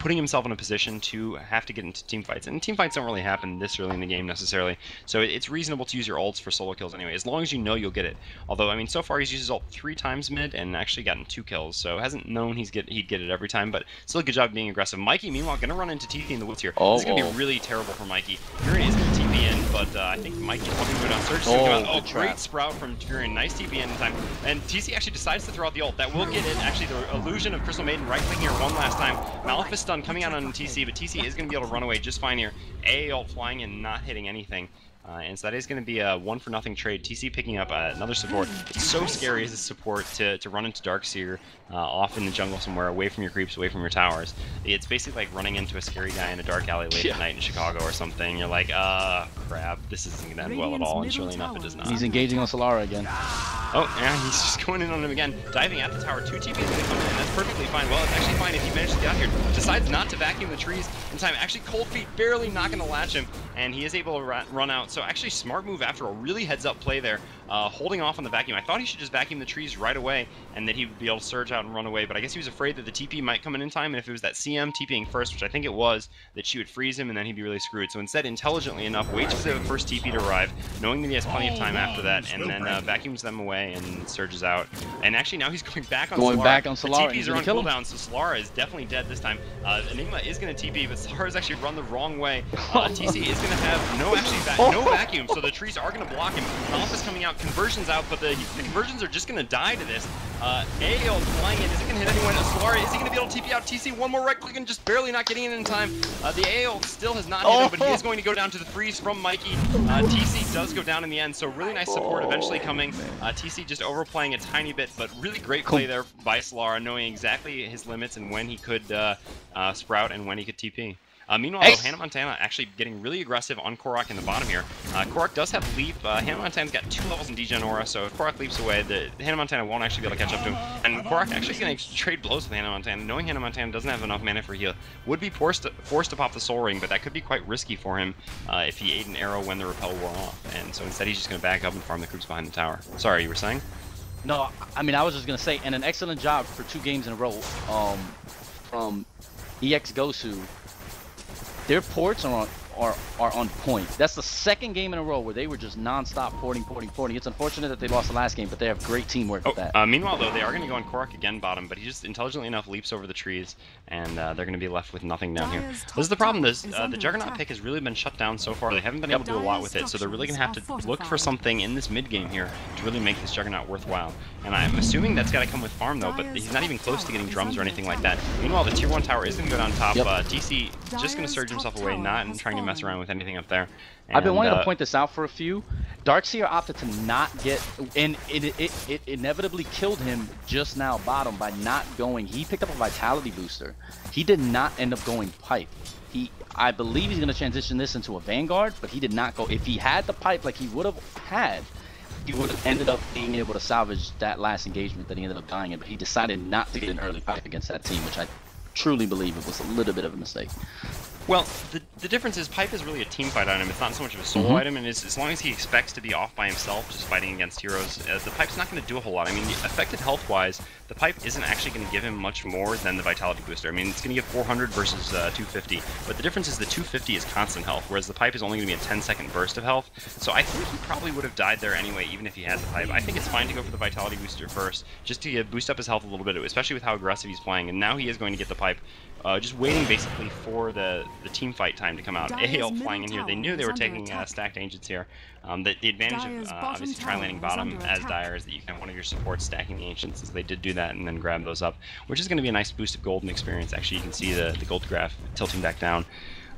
putting himself in a position to have to get into team fights. And team fights don't really happen this early in the game necessarily, so it's reasonable to use your ults for solo kills anyway, as long as you know you'll get it. Although, I mean, so far he's used his ult 3 times mid and actually gotten 2 kills, so hasn't known he'd get it every time, but still a good job being aggressive. Mikey, meanwhile, going to run into TP in the woods here. This is going to be really terrible for Mikey. Furion is going to TP in, but I think Mikey's probably going to go down Surge. Oh, great sprout from Furion. Nice TP in time. And TC actually decides to throw out the ult. That will get it. Actually, the illusion of Crystal Maiden right-clicking here one last time. Malefic's stun coming out on TC, but TC is going to be able to run away just fine here. A ult flying and not hitting anything. And so that is going to be a 1-for-0 trade. TC picking up another support. It's so scary as a support to run into Darkseer off in the jungle somewhere, away from your creeps, away from your towers. It's basically like running into a scary guy in a dark alley late at night in Chicago or something. You're like, crap, this isn't going to end well at all, and surely enough, it does not. He's engaging on Solara again. Oh, yeah, he's just going in on him again. Diving at the tower. 2 TPs going to come in, and that's perfectly fine. Well, it's actually fine if he manages to get out here. Decides not to vacuum the trees in time. Actually, Cold Feet barely not going to latch him, and he is able to run out. So actually, smart move after a really heads-up play there, holding off on the vacuum. I thought he should just vacuum the trees right away, and that he would be able to surge out and run away, but I guess he was afraid that the TP might come in time, and if it was that CM TPing first, which I think it was, that she would freeze him, and then he'd be really screwed. So instead, intelligently enough, waits for the first TP to arrive, knowing that he has plenty of time after that, and then vacuums them away and surges out. And actually, now he's going back on Solara. The TPs are on cooldown, so Solara is definitely dead this time. Enigma is going to TP, but Solara's actually run the wrong way. TC is going to have no vacuum, so the trees are going to block him. Alpha's coming out, conversions out, but the conversions are just going to die to this. AO flying in, is it going to hit anyone? Solara, is he going to be able to TP out TC? One more right click and just barely not getting in time. The AO still has not hit him, but he is going to go down to the freeze from Mikey. TC does go down in the end, so really nice support eventually coming. TC just overplaying a tiny bit, but really great play there by Solara, knowing exactly his limits and when he could sprout and when he could TP. Meanwhile, though, Hannah Montana actually getting really aggressive on Korok in the bottom here. Korok does have Leap. Hannah Montana's got 2 levels in Degen Aura, so if Korok leaps away, Hannah Montana won't actually be able to catch up to him. And Korok actually going to trade blows with Hannah Montana, knowing Hannah Montana doesn't have enough mana for heal. Would be forced to pop the Soul Ring, but that could be quite risky for him if he ate an arrow when the repel wore off. And so instead, he's just going to back up and farm the creeps behind the tower. Sorry, you were saying? No, I mean, I was just going to say, and an excellent job for 2 games in a row from xGosu. Their ports are on point. That's the 2nd game in a row where they were just non-stop porting. It's unfortunate that they lost the last game, but they have great teamwork with that. Meanwhile, though, they are going to go on Korok again bottom, but he just intelligently enough leaps over the trees, and they're going to be left with nothing down here. This is the problem, the Juggernaut pick has really been shut down so far. They haven't been able to do a lot with it, so they're really going to have to look for something in this mid-game here to really make this Juggernaut worthwhile. And I'm assuming that's got to come with farm, though, but he's not even close to getting drums or anything like that. Meanwhile, the tier 1 tower is going to go down top. TC just going to surge himself away, not trying to mess around with anything up there. And, I've been wanting to point this out for a few. Darkseer opted to not get, and it inevitably killed him just now bottom by not going. He picked up a vitality booster. He did not end up going pipe. I believe he's going to transition this into a Vanguard, but he did not go. If he had the pipe like he would have had, he would have ended up being able to salvage that last engagement that he ended up dying in. But he decided not to get an early pipe against that team, which I truly believe it was a little bit of a mistake. Well, the difference is Pipe is really a team fight item. It's not so much of a solo item, and as long as he expects to be off by himself, just fighting against heroes, the Pipe's not going to do a whole lot. I mean, affected health-wise, the Pipe isn't actually going to give him much more than the Vitality Booster. I mean, it's going to give 400 versus 250, but the difference is the 250 is constant health, whereas the Pipe is only going to be a 10-second burst of health. So I think he probably would have died there anyway, even if he had the Pipe. I think it's fine to go for the Vitality Booster first, just to boost up his health a little bit, especially with how aggressive he's playing, and now he is going to get the Pipe. Just waiting basically for the team fight time to come out. AL flying in here. They knew they were taking stacked ancients here. The advantage of obviously tri-laning bottom as Dire is that you can have one of your supports stacking the ancients, as they did do that and then grab those up, which is going to be a nice boost of golden experience. Actually, you can see the gold graph tilting back down.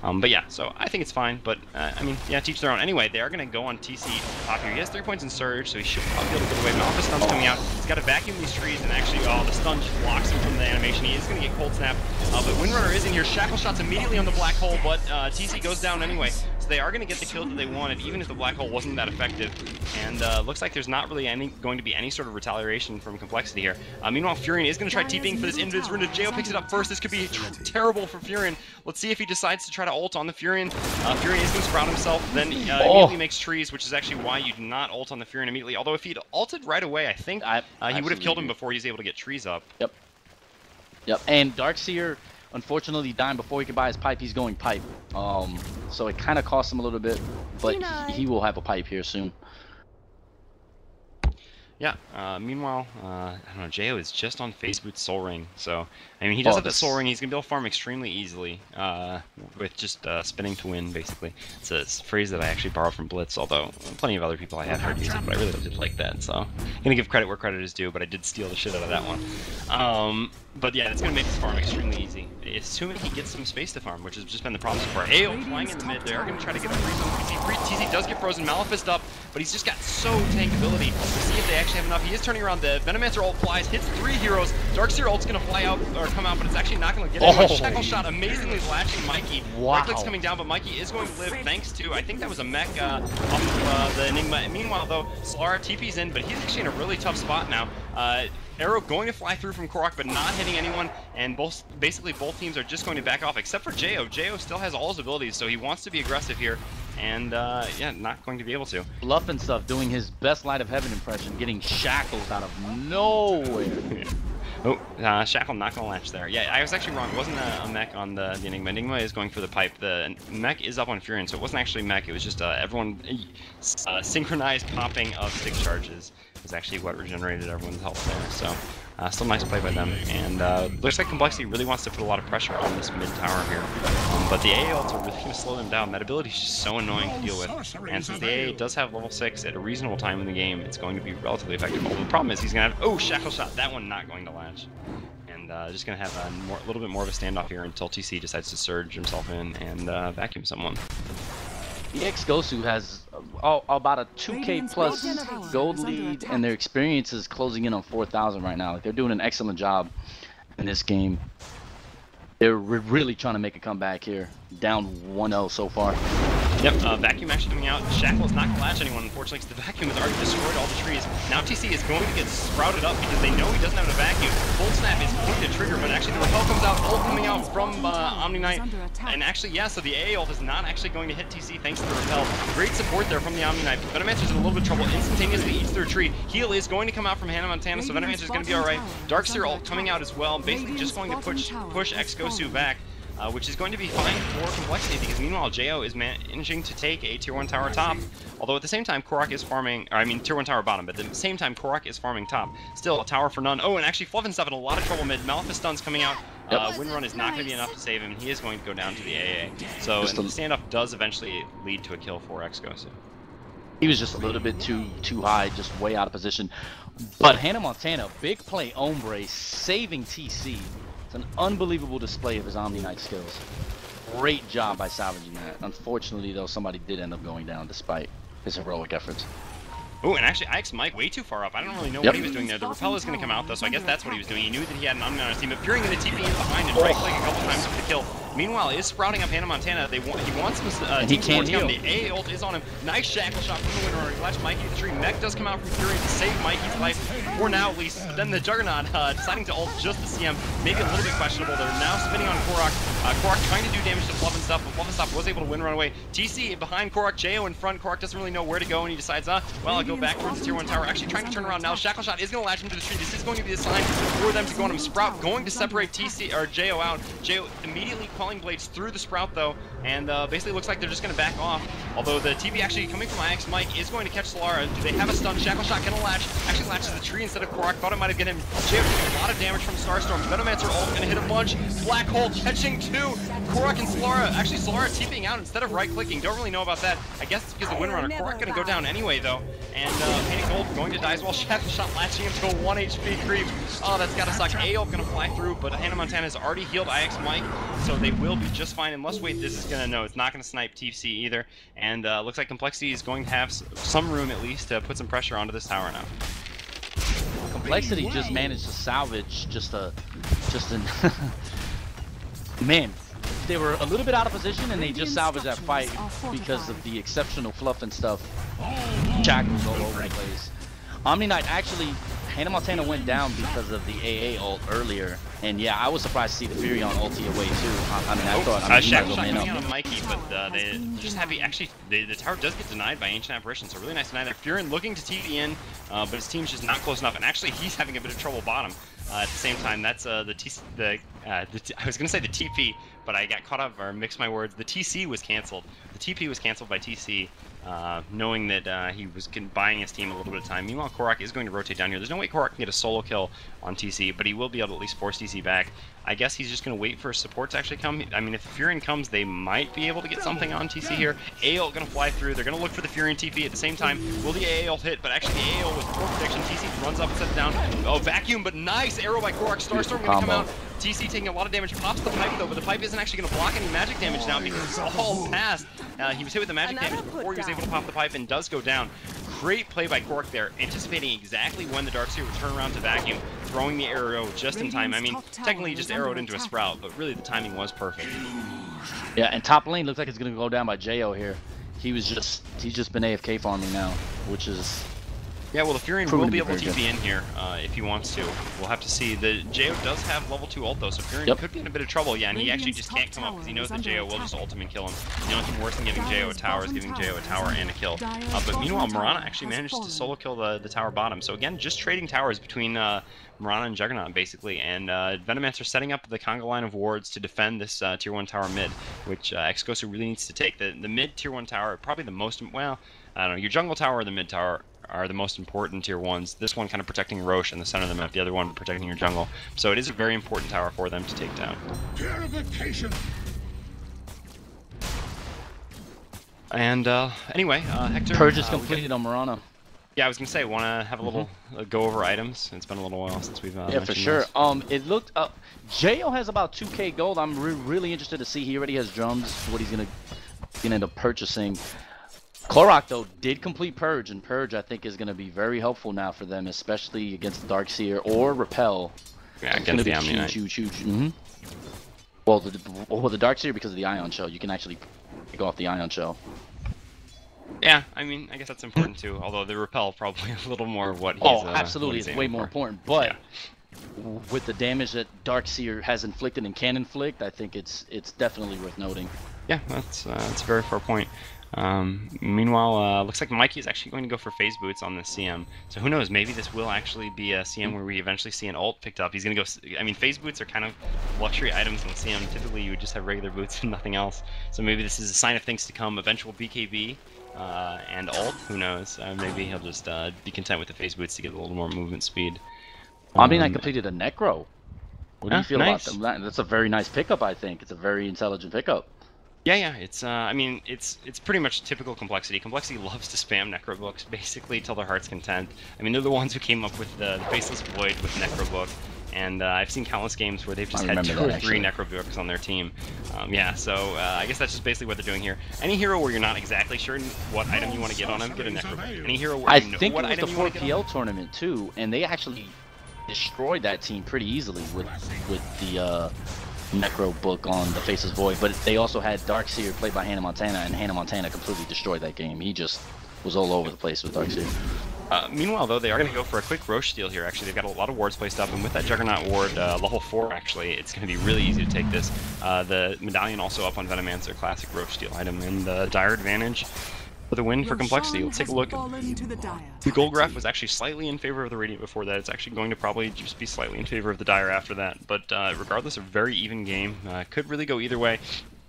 But yeah, so I think it's fine, but I mean, yeah, teach their own. Anyway, they are going to go on TC top here. He has 3 points in Surge, so he should probably be able to get away. But all the stun's coming out. He's got to vacuum these trees, and actually, the stun just blocks him from the animation. He is going to get Cold Snap, but Windrunner is in here. Shackle shots immediately on the Black Hole, but TC goes down anyway. So they are going to get the kill that they wanted, even if the Black Hole wasn't that effective. And looks like there's not really going to be any sort of retaliation from Complexity here. Meanwhile, Furion is going to try TPing for this Invis Rune. Jo picks it up first. This could be terrible for Furion. Let's see if he decides to try to ult on the Furion. Furion is going to sprout himself, then immediately makes trees, which is actually why you do not ult on the Furion immediately. Although if he'd ulted right away, I think he would have killed him before he was able to get trees up. Yep. And Darkseer Unfortunately, dying before he can buy his pipe, he's going pipe. So it kind of costs him a little bit, but he will have a pipe here soon. Yeah, meanwhile, I don't know, Jo is just on Phase Boot's Soul Ring, so, I mean, he does have the Soul Ring, he's going to be able to farm extremely easily, with just spinning to win, basically. It's a phrase that I actually borrowed from Blitz, although plenty of other people I have heard use it, but I really did like that, so I'm going to give credit where credit is due, but I did steal the shit out of that one. But yeah, it's going to make this farm extremely easy, assuming he gets some space to farm, which has just been the problem so far. AO flying in the mid, they are going to try to get the freeze on TC. TC does get frozen, Malefist up, but he's just got so tankability. We'll see if they actually have enough. He is turning around, the Venomancer ult flies, hits 3 heroes, Darkseer ult's going to fly out, or come out, but it's actually not going to get anyone. Shackle shot amazingly latching Mikey. Wow. Right click's coming down, but Mikey is going to live thanks to, I think that was a mech off the Enigma. Meanwhile though, Solara TP's in, but he's actually in a really tough spot now. Arrow going to fly through from Korok, but not hitting anyone, and basically both teams are just going to back off, except for Jo. Jo still has all his abilities, so he wants to be aggressive here, and yeah, not going to be able to. Bluff and stuff, doing his best Light of Heaven impression, getting shackles out of nowhere. Oh, Shackle not going to latch there. Yeah, I was actually wrong. It wasn't a mech on the Enigma. Enigma is going for the pipe. The mech is up on Furion, so it wasn't actually mech. It was just everyone synchronized popping of 6 charges was actually what regenerated everyone's health there. So still nice play by them. And looks like Complexity really wants to put a lot of pressure on this mid tower here. But the AA ults are really going to slow them down. That ability is just so annoying to deal with. And since the AA does have level 6 at a reasonable time in the game, it's going to be relatively effective. Although the problem is he's going to have, oh, Shackle Shot, that one not going to latch. And just going to have a little bit more of a standoff here until TC decides to surge himself in and vacuum someone. The xGosu has about a 2K plus gold lead, and their experience is closing in on 4,000 right now. Like, they're doing an excellent job in this game. They're really trying to make a comeback here. Down 1-0 so far. Yep, Vacuum actually coming out. Shackle is not going to latch anyone, unfortunately, because the Vacuum has already destroyed all the trees. Now TC is going to get sprouted up because they know he doesn't have a Vacuum. Full Snap is going to trigger, but actually the Repel comes out, ult coming out from Omni Knight. And actually, yeah, so the AA ult is not actually going to hit TC thanks to the Repel. Great support there from the Omni Knight. Venomancer's in a little bit of trouble. Instantaneously eats through a tree. Heal is going to come out from Hannah Montana, so Venomancer's going to be alright. Darkseer ult coming out as well, basically just going to push xGosu back. Which is going to be fine for Complexity, because meanwhile Jo is managing to take a tier 1 tower top, although at the same time Korok is farming, or I mean tier 1 tower bottom, but at the same time Korok is farming top. Still a tower for none. Oh, and actually Fluff and stuff in a lot of trouble mid. Malefist stuns coming out. Windrun is not going to be enough to save him. He is going to go down to the AA. So the standoff does eventually lead to a kill for xGosu. He was just a little bit too high, just way out of position. But Hannah Montana, big play Ombre, saving TC. It's an unbelievable display of his Omni Knight skills. Great job by salvaging that. Unfortunately, though, somebody did end up going down despite his heroic efforts. Oh, and actually, IX Mike way too far up. I don't really know what he was doing there. The Repel is going to come out, though, so I guess that's what he was doing. He knew that he had an Omni on his team, but Furion going to TP in behind and right-click a couple times for the kill. Meanwhile, is sprouting up Hannah Montana. He wants some team support to come. The AA ult is on him. Nice Shackle Shot from the Windrunner. He latched Mikey to the tree. Mech does come out from Furion to save Mikey's life, for now at least. But then the Juggernaut deciding to ult just the CM. Maybe a little bit questionable. They're now spinning on Korok. Korok trying to do damage to Fluff and stuff, but Fluff and stuff was able to win run away. TC behind Korok, Jo in front. Korok doesn't really know where to go, and he decides, well, I'll go back towards the tier 1 tower. Actually trying to turn around now. Shackle Shot is going to latch him to the tree. This is going to be the sign for them to go on him. Sprout going to separate TC or Jo out. Jo immediately Quelling Blades through the Sprout though, and basically looks like they're just going to back off. Although the TP actually coming from IX Mike is going to catch Solara. Do they have a stun? Shackle Shot going to latch. Actually latches the tree instead of Korok. Thought it might have get him. Jo taking a lot of damage from Starstorm. Venomancer ult going to hit a bunch. Black Hole catching 2. Korok and Solara. Actually Solara TPing out instead of right-clicking. Don't really know about that. I guess it's because the Windrunner. Korok going to go down anyway though. And Panic Gold going to die as well. Shackle Shot latching him to a 1 HP creep. Oh, that's gotta suck. AO going to fly through, but Hannah Montana has already healed IX Mike, so they will be just fine. Unless, wait, this is going to, no, it's not going to snipe TC either. And looks like Complexity is going to have some room at least to put some pressure onto this tower now. Complexity just managed to salvage just an man. They were a little bit out of position and they just salvaged that fight because of the exceptional fluff and stuff. Shackles all over the place. Omni Knight actually, Hannah Montana went down because of the AA ult earlier, and yeah, I was surprised to see the Furion ulti away too. I mean, I thought Shackle Shot coming out on Mikey, but they just have actually the tower does get denied by Ancient Apparition, so really nice deny there. Furion looking to TP in, but his team's just not close enough, and actually he's having a bit of trouble bottom. At the same time, that's I was gonna say the TP, but I got caught up or mixed my words. The TC was canceled. The TP was canceled by TC, knowing that he was buying his team a little bit of time. Meanwhile, koRock is going to rotate down here. There's no way koRock can get a solo kill on TC, but he will be able to at least force TC back. I guess he's just going to wait for support to actually come. I mean, if the Furion comes, they might be able to get something on TC here. aL going to fly through. They're going to look for the Furion TP at the same time. Will the aL hit? But actually, the aL with poor prediction. TC runs up and sets down. Oh, vacuum, but nice arrow by koRock. Starstorm going to come out. TC taking a lot of damage, pops the pipe though, but the pipe isn't actually going to block any magic damage now because it's all past. He was hit with the magic damage before he was able to pop the pipe and does go down. Great play by koRock there, anticipating exactly when the Darkseer would turn around to vacuum, throwing the arrow just in time. I mean, technically he just arrowed into a sprout, but really the timing was perfect. Yeah, and top lane looks like it's going to go down by JO here. He's just been AFK farming now, which is... Yeah, well, the Furion will be able to TP in here if he wants to. We'll have to see. The JO does have level 2 ult, though, so Furion could be in a bit of trouble. Yeah, and he actually just can't come up because he knows that JO will just ult him and kill him. The only thing worse than giving JO a tower is giving JO a tower and a kill. But meanwhile, Mirana actually managed to solo kill the tower bottom. So again, just trading towers between Mirana and Juggernaut, basically. And Venomancer setting up the conga line of wards to defend this Tier 1 tower mid, which xGosu really needs to take. The mid Tier 1 tower, probably the most... Well, I don't know, your jungle tower or the mid tower are the most important Tier 1s. This one kind of protecting Roche in the center of the map, the other one protecting your jungle. So it is a very important tower for them to take down. Purification. And anyway, Hector... Purge is completed on Mirana. Yeah, I was going to say, want to have a little go over items? It's been a little while since we've yeah, for sure. Those. It looked... JO has about 2k gold. I'm really interested to see. He already has drums, what he's going to end up purchasing. koRock, though, did complete Purge, and Purge, I think, is going to be very helpful now for them, especially against the Darkseer or Repel. Yeah, against the Omni Knight. Huge. Well, the Darkseer, because of the Ion Shell, you can actually go off the Ion Shell. Yeah, I mean, I guess that's important, too, although the Repel probably a little more what he's absolutely, it's way more important, but with the damage that Darkseer has inflicted and can inflict, I think it's definitely worth noting. Yeah, that's a very fair point. Meanwhile, looks like Mikey is actually going to go for phase boots on the CM. So who knows? Maybe this will actually be a CM where we eventually see an ult picked up. He's going to go. I mean, phase boots are kind of luxury items in the CM. Typically, you would just have regular boots and nothing else. So maybe this is a sign of things to come. Eventual BKB and ult. Who knows? Maybe he'll just be content with the phase boots to get a little more movement speed. Omni Knight completed a Necro. What do you feel about that? That's a very nice pickup. I think it's a very intelligent pickup. Yeah, it's, I mean, it's pretty much typical Complexity. Complexity loves to spam Necro books, basically, till their heart's content. I mean, they're the ones who came up with the Faceless Void with Necro book, and I've seen countless games where they've just had 2 or 3 Necro books on their team. Yeah, so I guess that's just basically what they're doing here. Any hero where you're not exactly sure what item you want to get on him, get a Necro book. Any hero where you know what item you want to get on him. I think it was the 4PL tournament, too, and they actually destroyed that team pretty easily with the... Necro book on the Faceless Void, but they also had Darkseer played by Hannah Montana, and Hannah Montana completely destroyed that game. He just was all over the place with Darkseer. Meanwhile, though, they are going to go for a quick Roche steal here, actually. They've got a lot of wards placed up, and with that Juggernaut ward, level 4, actually, it's going to be really easy to take this. The Medallion also up on Venomancer, classic Roche steal item, and the Dire advantage for the win for Complexity. Let's take a look. The gold graph was actually slightly in favor of the Radiant before that. It's actually going to probably just be slightly in favor of the Dire after that. But regardless, a very even game. Could really go either way.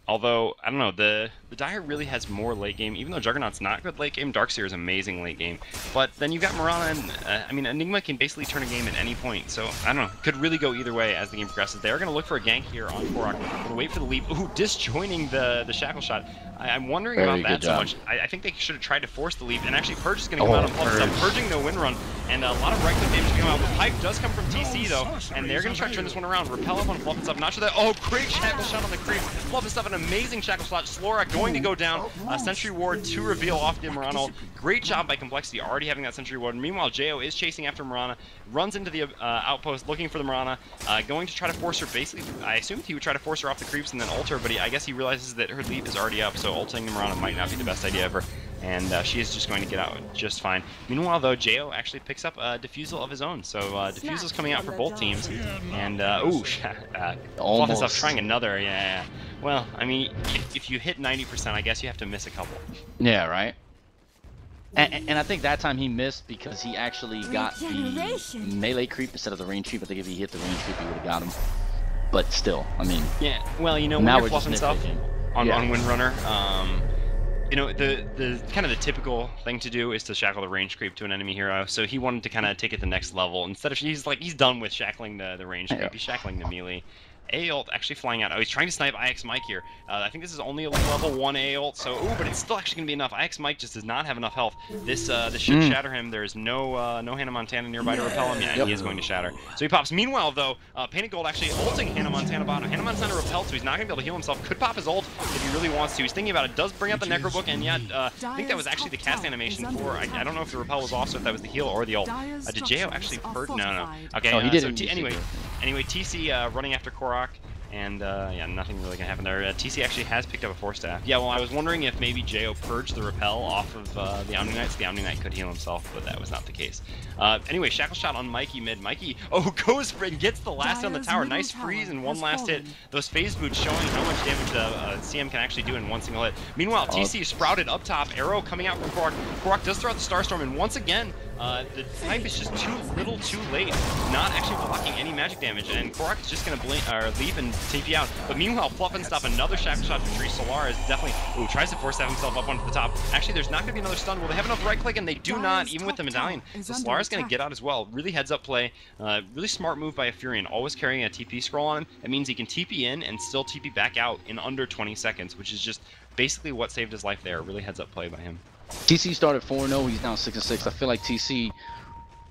Although, I don't know, the Dire really has more late game. Even though Juggernaut's not good late game, Darkseer is amazing late game. But then you've got Mirana and, I mean, Enigma can basically turn a game at any point. So, I don't know, could really go either way as the game progresses. They are going to look for a gank here on koRock. Going to wait for the leap. Ooh, disjoining the shackle shot. I'm wondering about that so much. I think they should have tried to force the leap, and actually Purge is going to come out and plug stuff, purging the win run, and a lot of right click damage to come out. The pipe does come from TC though, and they're going to try to turn this one around. Repel up on Fluff and stuff. Not sure that. Oh, great shackle shot on the creep. Fluff and stuff, an amazing shackle shot. Slora going to go down. Sentry ward to reveal off the Mirana. Great job by Complexity, already having that Sentry ward. Meanwhile, JO is chasing after Mirana, runs into the outpost looking for the Mirana, going to try to force her. Basically, I assumed he would try to force her off the creeps and then ult her, but I guess he realizes that her leap is already up, so ulting the Mirana might not be the best idea ever, and she is just going to get out just fine. Meanwhile, though, JO actually picks up a Diffusal of his own, so Diffusal's coming out for both teams, and ooh, Fluff is trying another, yeah. Well, I mean, if you hit 90%, I guess you have to miss a couple. Yeah, right. And I think that time he missed because he actually got the melee creep instead of the range creep. I think if he hit the range creep, he would have got him. But still, I mean. Yeah, well, you know, when now you're fluffing stuff on Windrunner, you know, the kind of the typical thing to do is to shackle the range creep to an enemy hero. So he wanted to kind of take it the next level. Instead of, he's done with shackling the range creep. He's shackling the melee. A ult actually flying out. Oh, he's trying to snipe IX Mike here. I think this is only a level 1 A ult, so but it's still actually gonna be enough. IX Mike just does not have enough health. This should shatter him. There's no Hannah Montana nearby to repel him. Yeah, he is going to shatter. So he pops. Meanwhile, though, Painted Gold actually ulting Hannah Montana bottom. Hannah Montana repelled, so he's not gonna be able to heal himself. Could pop his ult if he really wants to. He's thinking about it. Does bring up the Necro Book, and yet I think that was actually the cast animation for. I don't know if the repel was off, so if that was the heal or the ult. Did Jo actually purge? No. Okay. Oh, he did. So anyway, TC running after Korok. And yeah, nothing really gonna happen there. TC actually has picked up a 4-staff. Yeah, well, I was wondering if maybe Jo purged the repel off of the Omni Knight, so the Omni Knight could heal himself, but that was not the case. Anyway, Shackle Shot on Mikey mid. Mikey, goes for and gets the last on the tower. Nice freeze and one last hit. Those phase boots showing how much damage CM can actually do in one single hit. Meanwhile, TC sprouted up top. Arrow coming out from Korok. Korok does throw out the Starstorm, and once again, the type is just too little, too late, not actually blocking any magic damage, and Korok is just gonna leave and TP out. But meanwhile, Fluff and Stop another Shackle Shot for Tree. Solar is definitely tries to force himself up onto the top. Actually, there's not gonna be another stun. Will they have enough right click? And they do not, even with the medallion. So Solar is gonna get out as well. Really heads up play. Really smart move by a Furion, always carrying a TP scroll on him. It means he can TP in and still TP back out in under 20 seconds, which is just basically what saved his life there. Really heads up play by him. TC started 4-0, he's now 6-6. I feel like TC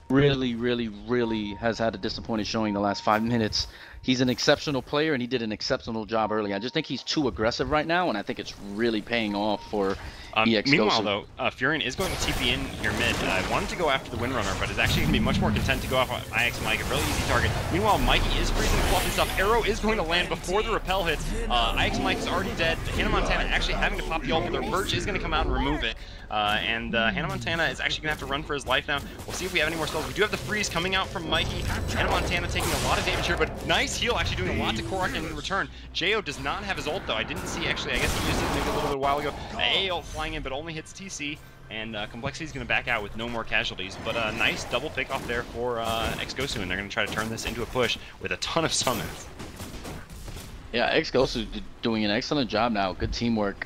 really has had a disappointing showing the last 5 minutes. He's an exceptional player and he did an exceptional job early. I just think he's too aggressive right now, and I think it's really paying off for xGosu. Meanwhile, though, Furion is going to TP in here mid. I wanted to go after the Windrunner, but is actually going to be much more content to go off IX Mike, a really easy target. Meanwhile, Mikey is freezing Fluff and stuff. Arrow is going to land before the repel hits. IX Mike is already dead. Hannah Montana actually having to pop the ult, but their Perch is going to come out and remove it. Hannah Montana is actually going to have to run for his life now. We'll see if we have any more spells. We do have the freeze coming out from Mikey. Hannah Montana taking a lot of damage here, but nice heal, actually doing a lot to Korok in return. Jo does not have his ult, though. I didn't see, actually. I guess he used it maybe a little bit a while ago. A ult flying in, but only hits TC. And Complexity is going to back out with no more casualties. But a nice double pick off there for xGosu, and they're going to try to turn this into a push with a ton of summons. Yeah, xGosu doing an excellent job now. Good teamwork.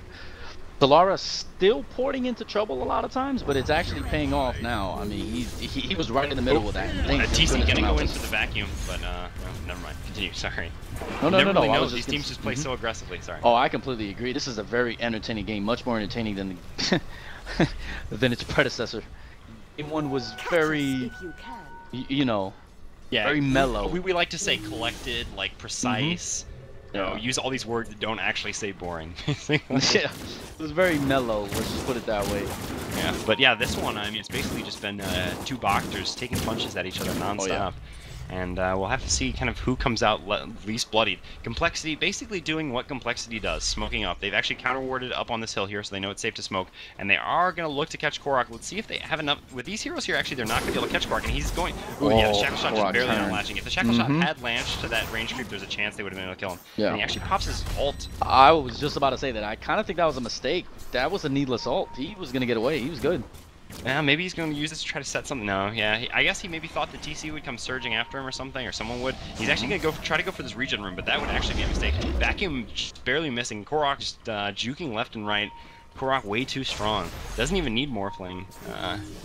Solara still porting into trouble a lot of times, but it's actually paying off now. I mean, he was right in the middle with that. TC gonna go in for the vacuum, but no, never mind. Continue. Sorry. No. Really knows these teams just play so aggressively. Sorry. Oh, I completely agree. This is a very entertaining game, much more entertaining than than its predecessor. Game 1 was very, you know, very mellow. We like to say collected, like precise. You know, use all these words that don't actually say boring. Yeah, it was very mellow, let's just put it that way. Yeah, but yeah, this one, I mean, it's basically just been two boxers taking punches at each other nonstop. Oh, yeah. And we'll have to see kind of who comes out least bloodied. Complexity basically doing what Complexity does, smoking up. They've actually counter-warded up on this hill here, so they know it's safe to smoke. And they are going to look to catch Korok. Let's see if they have enough. With these heroes here, actually, they're not going to be able to catch Korok. And he's going... Ooh, yeah, the Shackle Shot just barely unlatching. If the Shackle Shot had launched to that range creep, there's a chance they would have been able to kill him. Yeah. And he actually pops his ult. I was just about to say that. I kind of think that was a mistake. That was a needless ult. He was going to get away. He was good. Yeah, maybe he's going to use this to try to set something. No, yeah, I guess he maybe thought the TC would come surging after him or something, or someone would. He's actually going to try to go for this regen room, but that would actually be a mistake. Vacuum just barely missing. Korok just juking left and right. Korok way too strong. Doesn't even need Morphling.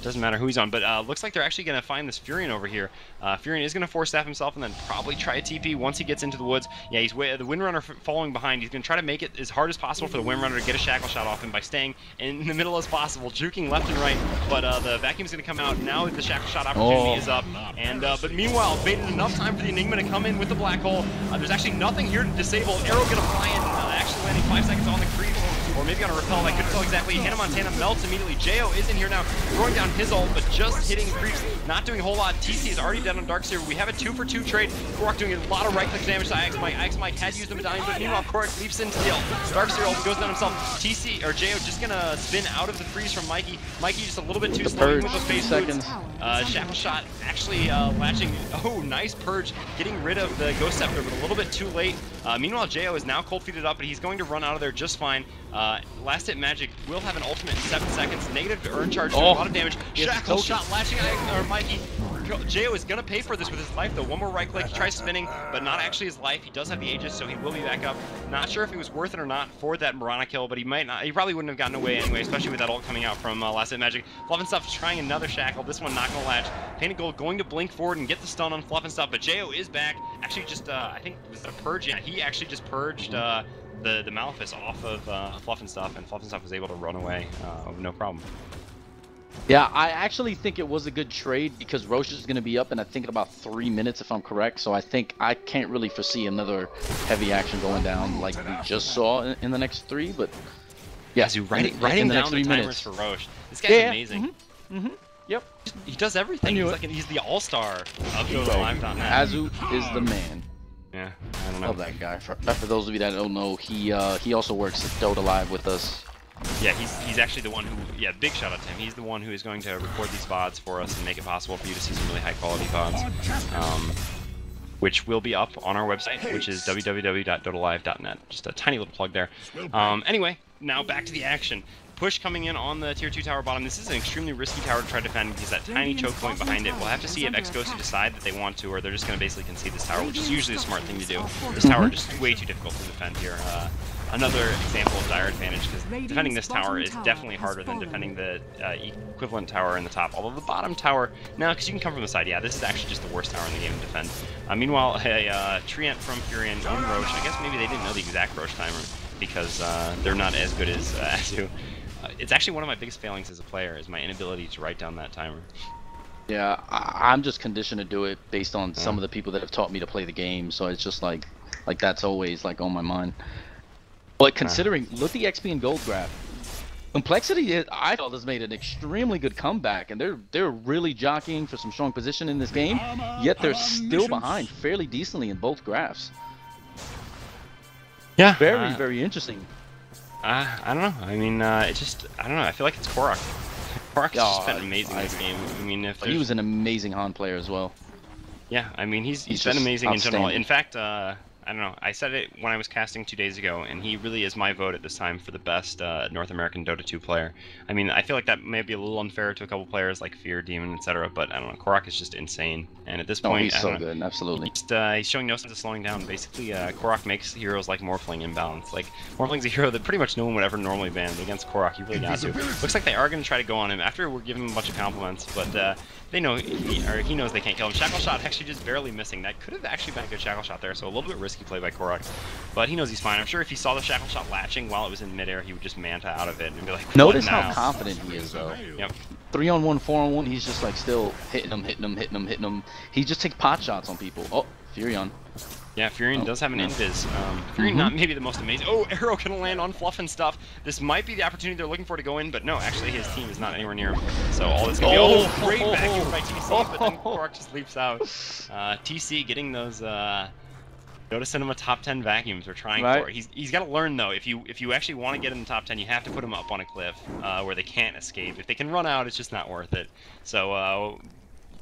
Doesn't matter who he's on, but looks like they're actually going to find this Furion over here. Furion is going to force staff himself and then probably try a TP once he gets into the woods. Yeah, he's the Windrunner following behind. He's going to try to make it as hard as possible for the Windrunner to get a Shackle Shot off him by staying in the middle as possible, juking left and right. But the Vacuum's going to come out. Now the Shackle Shot opportunity is up. And but meanwhile, baited enough time for the Enigma to come in with the Black Hole. There's actually nothing here to disable. Arrow going to fly in, actually landing 5 seconds on the creep. Or maybe on a repel, I couldn't tell exactly. Hannah Montana melts immediately. Jo is in here now, throwing down his ult, but just hitting creeps, not doing a whole lot. TC is already dead on Darkseer. We have a 2-for-2 trade. Korok doing a lot of right-click damage to IX Mike. IX Mike had used the medallion, but meanwhile, Korok leaps into the ult. Darkseer ult goes down himself. TC, or Jo, just gonna spin out of the freeze from Mikey. Mikey just a little bit too slow with those phase boots. Shackle Shot actually latching. Oh, nice purge, getting rid of the Ghost Scepter, but a little bit too late. Meanwhile, Jo is now cold feeted up, but he's going to run out of there just fine. Last hit magic will have an ultimate in 7 seconds. Negative to earn charge, doing a lot of damage. Shackle shot latching or Mikey. Jo is gonna pay for this with his life though. One more right click, he tries spinning, but not actually his life. He does have the Aegis, so he will be back up. Not sure if it was worth it or not for that Mirana kill, but he might not. He probably wouldn't have gotten away anyway, especially with that ult coming out from Last Hit Magic. Fluff and Stuff trying another shackle. This one not gonna latch. Painted Gold going to blink forward and get the stun on Fluff and Stuff, but Jo is back. Actually, just I think it was a purge. Yeah, he actually just purged the Malefice off of Fluff and Stuff, and Fluff and Stuff was able to run away no problem. Yeah, I actually think it was a good trade because Roche is going to be up in I think in about 3 minutes if I'm correct. So I think I can't really foresee another heavy action going down like we just saw in the next 3. But yeah, writing down the timers for Roche. This guy's amazing. Yep. He does everything. He's the all-star of DotaLive.net. Azu is the man. Yeah, I don't know. Love that guy. For those of you that don't know, he also works at Dota Live with us. Yeah, he's actually the one who, big shout out to him. He's the one who is going to record these VODs for us and make it possible for you to see some really high quality VODs, which will be up on our website, which is www.dotalive.net. Just a tiny little plug there. Anyway, now back to the action. Push coming in on the tier 2 tower bottom. This is an extremely risky tower to try to defend because that tiny choke point behind it. We'll have to see if xGosu decide that they want to, or they're just going to basically concede this tower, which is usually a smart thing to do. This tower is just way too difficult to defend here. Another example of dire advantage, because defending this tower is definitely harder than defending the equivalent tower in the top. Although the bottom tower, no, because you can come from the side. Yeah, this is actually just the worst tower in the game to defend. Meanwhile, a Treant from Furion on Roche. I guess maybe they didn't know the exact Roche timer because they're not as good as Azu. It's actually one of my biggest failings as a player is my inability to write down that timer. Yeah, I'm just conditioned to do it based on some of the people that have taught me to play the game. So it's just like that's always like on my mind. But considering, look at the XP and gold graph. Complexity, I felt, has made an extremely good comeback, and they're really jockeying for some strong position in this game. Yet they're still behind fairly decently in both graphs. Yeah, very interesting. I don't know. I mean, I don't know. I feel like it's Korok. Korok has just been amazing this game. I mean, he was an amazing Han player as well. Yeah, I mean, he's been amazing in general. In fact, I don't know. I said it when I was casting 2 days ago, and he really is my vote at this time for the best North American Dota 2 player. I mean, I feel like that may be a little unfair to a couple players like Fear, Demon, etc. But I don't know. Korok is just insane, and at this point, he's so good. Absolutely. He's showing no sense of slowing down. Basically, Korok makes heroes like Morphling imbalance. Like Morphling's a hero that pretty much no one would ever normally ban, but against Korok, you really got to. Looks like they are going to try to go on him after we're giving him a bunch of compliments, but they know he knows they can't kill him. Shackle shot actually just barely missing. That could have actually been a good shackle shot there, so a little bit risky play by Korok. But he knows he's fine. I'm sure if he saw the shackle shot latching while it was in midair, he would just manta out of it and be like, notice how confident he is, though. Yep. 3-on-1, 4-on-1, he's just like still hitting him. He just takes pot shots on people. Oh, Furion. Yeah, Furion does have an invis. Furion not maybe the most amazing. Oh, arrow gonna land on Fluff and Stuff. This might be the opportunity they're looking for to go in, but no, actually his team is not anywhere near him. So all this gonna be great vacuum by TC, but then Korok just leaps out. TC getting those Dota Cinema top 10 vacuums we're trying for. He's got to learn though. If you actually want to get in the top 10, you have to put him up on a cliff where they can't escape. If they can run out, it's just not worth it. So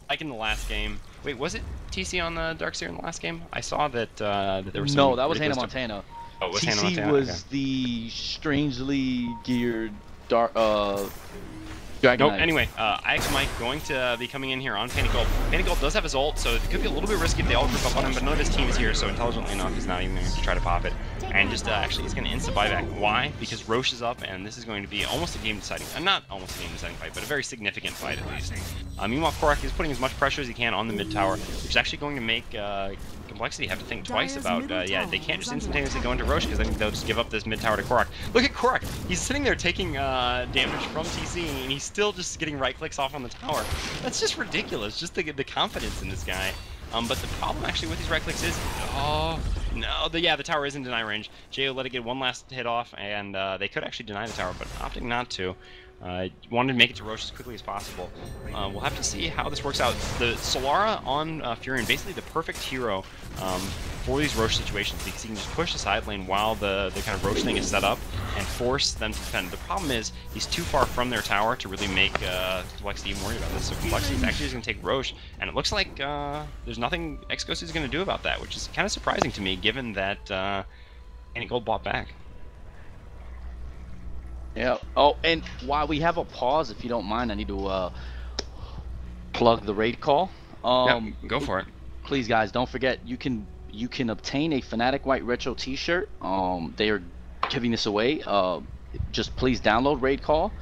like in the last game. Wait, was it TC on the Darkseer in the last game? I saw that there was some. No, that was Hannah Montana. Oh, it was TC Hannah Montana. Was the strangely geared Dragon Knight. Anyway, IX Mike going to be coming in here on Painted Gold. Painted Gold does have his ult, so it could be a little bit risky if they all group up on him, but none of his team is here, so intelligently enough, he's not even going to try to pop it. And just actually, he's going to insta-buyback. Why? Because Roche is up, and this is going to be almost a game-deciding, not almost a game-deciding fight, but a very significant fight at least. Meanwhile, Korok is putting as much pressure as he can on the mid-tower, which is actually going to make Complexity have to think twice about, they can't just instantaneously go into Roche, because then they'll just give up this mid-tower to Korok. Look at Korok! He's sitting there taking damage from TC, and he's still just getting right-clicks off on the tower. That's just ridiculous, just the confidence in this guy. But the problem actually with these right clicks is, the tower is in deny range. Jo let it get one last hit off, and they could actually deny the tower, but opting not to. Wanted to make it to Roche as quickly as possible. We'll have to see how this works out. The Solara on Furion, basically the perfect hero for these Roche situations, because he can just push the side lane while the kind of Roche thing is set up and force them to defend. The problem is he's too far from their tower to really make Complexity even worry about this. So Complexity is actually just going to take Roche, and it looks like there's nothing xGosu is going to do about that, which is kind of surprising to me, given that Painted Gold bought back. Yeah. Oh, and while we have a pause, if you don't mind, I need to plug the raid call. Yep, go for it. Please, guys, don't forget you can obtain a Fnatic White Retro T-shirt. They are giving this away. Just please download RaidCall.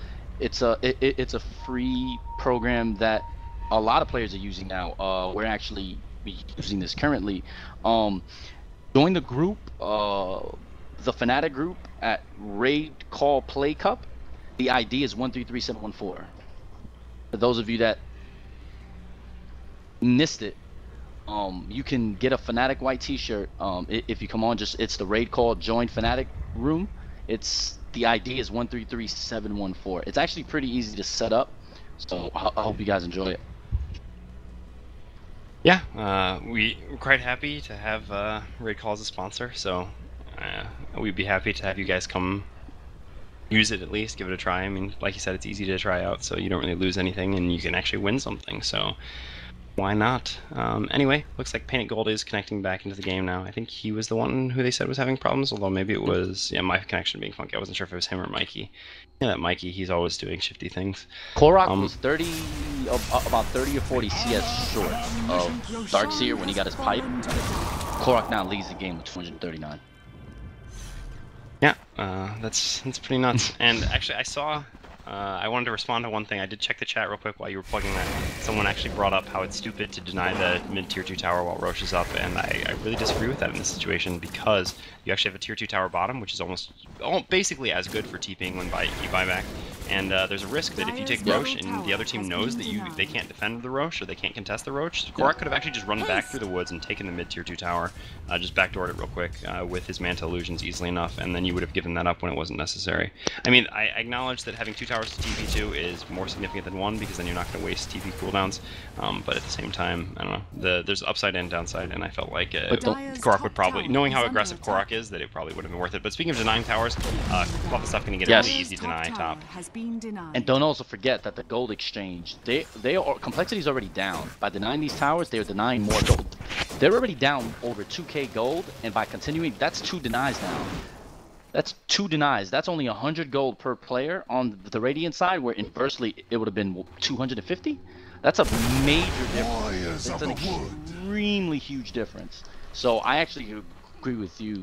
It's a free program that a lot of players are using now. We're actually using this currently. Join the group, the Fnatic group at RaidCall Play Cup. The ID is 133714. For those of you that missed it, you can get a Fnatic White T-shirt. If you come on, it's the RaidCall Join Fnatic room. The ID is 133714. It's actually pretty easy to set up, so I hope you guys enjoy it. Yeah, we're quite happy to have RaidCall as a sponsor, so we'd be happy to have you guys come use it at least, give it a try. I mean, like you said, it's easy to try out, so you don't really lose anything, and you can actually win something, so why not? Anyway, looks like Painted Gold is connecting back into the game now. I think he was the one who they said was having problems, although maybe it was, my connection being funky. I wasn't sure if it was him or Mikey. Yeah, that Mikey, he's always doing shifty things. coRock was about 30 or 40 CS short of Darkseer when he got his pipe. coRock now leads the game with 239. Yeah, that's pretty nuts. And actually, I saw... I wanted to respond to one thing. I did check the chat real quick while you were plugging that. Someone actually brought up how it's stupid to deny the mid-tier 2 tower while Roche is up, and I really disagree with that in this situation, because you actually have a tier 2 tower bottom, which is basically as good for TPing when you buy back. And there's a risk that if you take Roche and the other team knows that they can't defend the Roche or they can't contest the Roche, coRock could have actually just run back through the woods and taken the mid-tier 2 tower, just backdoored it real quick with his Manta Illusions easily enough, and then you would have given that up when it wasn't necessary. I mean, I acknowledge that having 2 towers to TP2 is more significant than 1, because then you're not going to waste TP cooldowns, but at the same time, I don't know, there's upside and downside, and I felt like coRock would probably, knowing how aggressive coRock is, that it probably would have been worth it. But speaking of denying towers, a lot of stuff going to get a really easy deny top. And don't also forget that the gold exchange, complexity's already down. By denying these towers, they're denying more gold. They're already down over 2k gold, and by continuing, that's 2 denies now. That's 2 denies. That's only 100 gold per player on the Radiant side, where inversely it would have been 250. That's a major difference. It's an extremely huge difference. So I actually agree with you,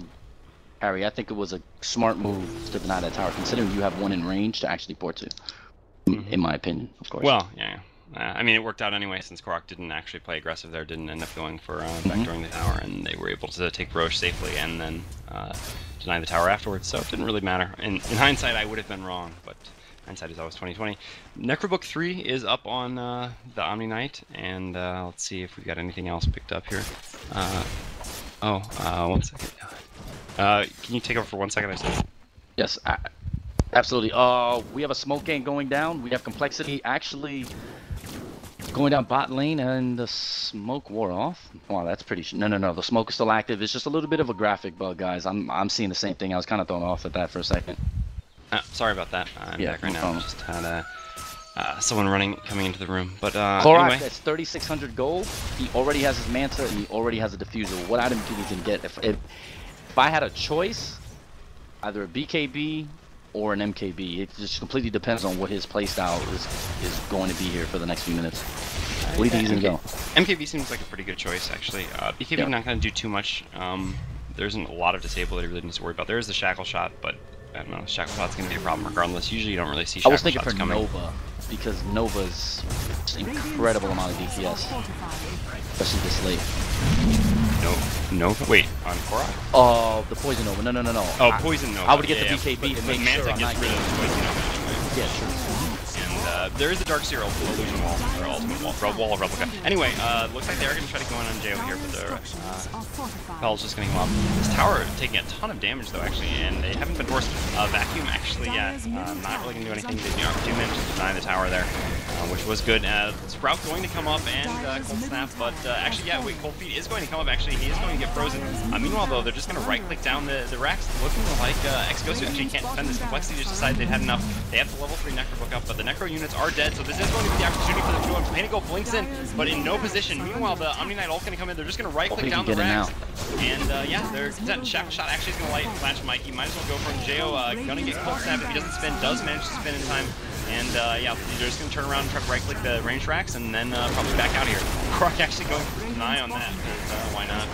Harry. I think it was a smart move to deny that tower, considering you have 1 in range to actually port to. In my opinion, of course. Well, yeah. I mean, it worked out anyway, since coRock didn't actually play aggressive there, didn't end up going for backdooring the tower, and they were able to take Roche safely and then deny the tower afterwards, so it didn't really matter. In hindsight, I would have been wrong, but hindsight is always 20/20. Necrobook 3 is up on the Omni Knight, and let's see if we've got anything else picked up here. 1 second. Can you take over for 1 second? I said. Yes, absolutely. We have a smoke gang going down. We have complexity actually going down bot lane, and the smoke wore off. Wow, that's pretty. No. The smoke is still active. It's just a little bit of a graphic bug, guys. I'm seeing the same thing. I was kind of thrown off at that for a second. Sorry about that. I'm back right now. Just had someone coming into the room. But coRock, anyway. that's 3,600 gold. He already has his Manta, and he already has a diffuser. What item do you need to get? If I had a choice, either a BKB or an MKB. It just completely depends on what his playstyle is going to be here for the next few minutes. What do you think he's going to go? MKB seems like a pretty good choice, actually. BKB not going to do too much. There isn't a lot of disable that he really needs to worry about. There is the Shackle Shot, but I don't know, Shackle Shot's going to be a problem regardless. Usually you don't really see Shackle Shots coming. I was thinking for Nova, because Nova's just an incredible amount of DPS, especially this late. Nova? Wait, on coRock? The Poison Nova. No. Oh, Poison Nova. I would get the BKB to make sure I'm not getting Poison Nova anyway. Yeah, sure. And there is a Darkseer Illusion Wall, or Ultimate Wall of Replica. Anyway, looks like they are going to try to go in on JO here, but the Pel's just going to come up. This tower taking a ton of damage, though, actually, and they haven't been forced. Vacuum, actually, not really going to do anything. They do manage to deny the tower there. which was good. Sprout going to come up and cold snap, but actually, yeah, wait, cold feet is going to come up. Actually, he is going to get frozen. Meanwhile, though, they're just going to right-click down the racks, looking like xGosu actually can't defend this. Complexity just decided they'd had enough. They have the level 3 Necro book up, but the Necro units are dead, so this is going to be the opportunity for the 2-1. Panico blinks in, but in no position. Meanwhile, the Omni Knight ult going to come in. They're just going to right-click down the racks. And yeah, their shot actually is going to latch Mikey. Might as well go from Jo. Gonna get cold snap if he doesn't spin. Does manage to spin in time. And yeah, they're just going to turn around and try to right-click the range racks and then probably back out of here. Croc actually going for an eye on that, because why not?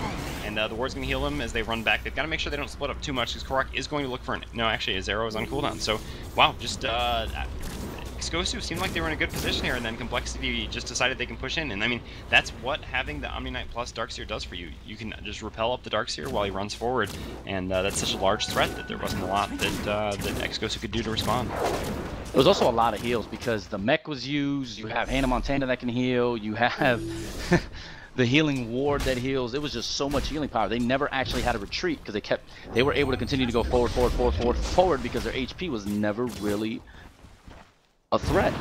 And the ward's going to heal him as they run back. They've got to make sure they don't split up too much, because Korok is going to look for an... No, actually, his arrow is on cooldown. So, wow, just... xGosu seemed like they were in a good position here, and then Complexity just decided they can push in. And I mean, that's what having the Omni Knight plus Darkseer does for you. You can just repel up the Darkseer while he runs forward, and that's such a large threat that there wasn't a lot that xGosu could do to respond. There was also a lot of heals because the mech was used. You have Hannah Montana that can heal. You have the healing ward that heals. It was just so much healing power. They never actually had a retreat because they were able to continue to go forward because their HP was never really a threat.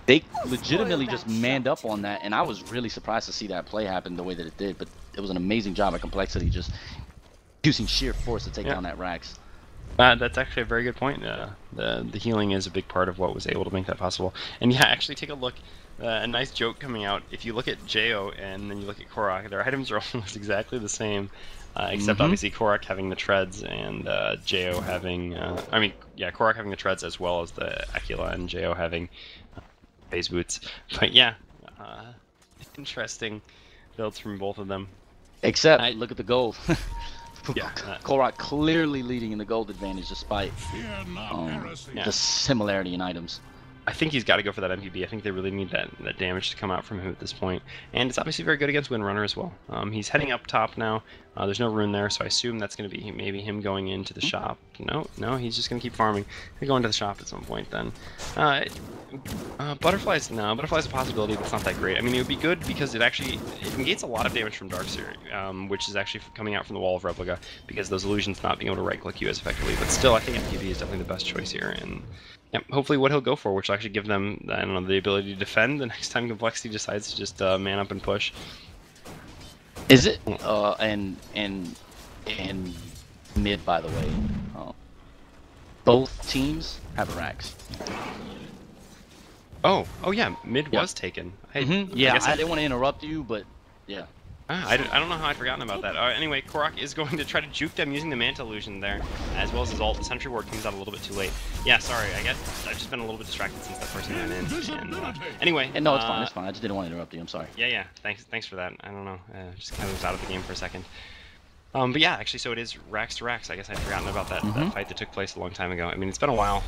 They legitimately just manned up on that, and I was really surprised to see that play happen the way that it did. But it was an amazing job at Complexity, just using sheer force to take down that Rax. That's actually a very good point. The healing is a big part of what was able to make that possible. And yeah, actually take a look. A nice joke coming out. If you look at Jo and then you look at Korok, their items are almost exactly the same, except obviously Korok having the treads and Jo having, I mean, yeah, Korok having the treads as well as the Aquila, and Jo having phase boots. But yeah, interesting builds from both of them. Except, look at the gold. Yeah, Korok clearly leading in the gold advantage despite the similarity in items. I think he's got to go for that MPB. I think they really need that damage to come out from him at this point. And it's obviously very good against Windrunner as well. He's heading up top now. There's no rune there, so I assume that's going to be maybe him going into the shop. No, he's just going to keep farming. He'll go into the shop at some point then. Butterfly's a possibility, but it's not that great. I mean, it would be good because it negates a lot of damage from Darkseer, which is actually coming out from the Wall of Replica, because those illusions not being able to right-click you as effectively. But still, I think MPB is definitely the best choice here. And yeah, hopefully what he'll go for, which will actually give them, I don't know, the ability to defend the next time Complexity decides to just man up and push. Is it? And mid, by the way, both teams have a Rax. Oh yeah, mid was taken. Yeah, I didn't want to interrupt you, but yeah. I don't know how I'd forgotten about that. Anyway, Korok is going to try to juke them using the Manta Illusion there, as well as his ult. The Sentry Ward comes out a little bit too late. Yeah, sorry, I guess I've just been a little bit distracted since that person ran in. And, anyway. No, it's fine, it's fine. I just didn't want to interrupt you, I'm sorry. Yeah, thanks for that. I don't know, just kind of was out of the game for a second. But yeah, actually, so it is Rax to Rax. I guess I'd forgotten about that fight that took place a long time ago. I mean, it's been a while,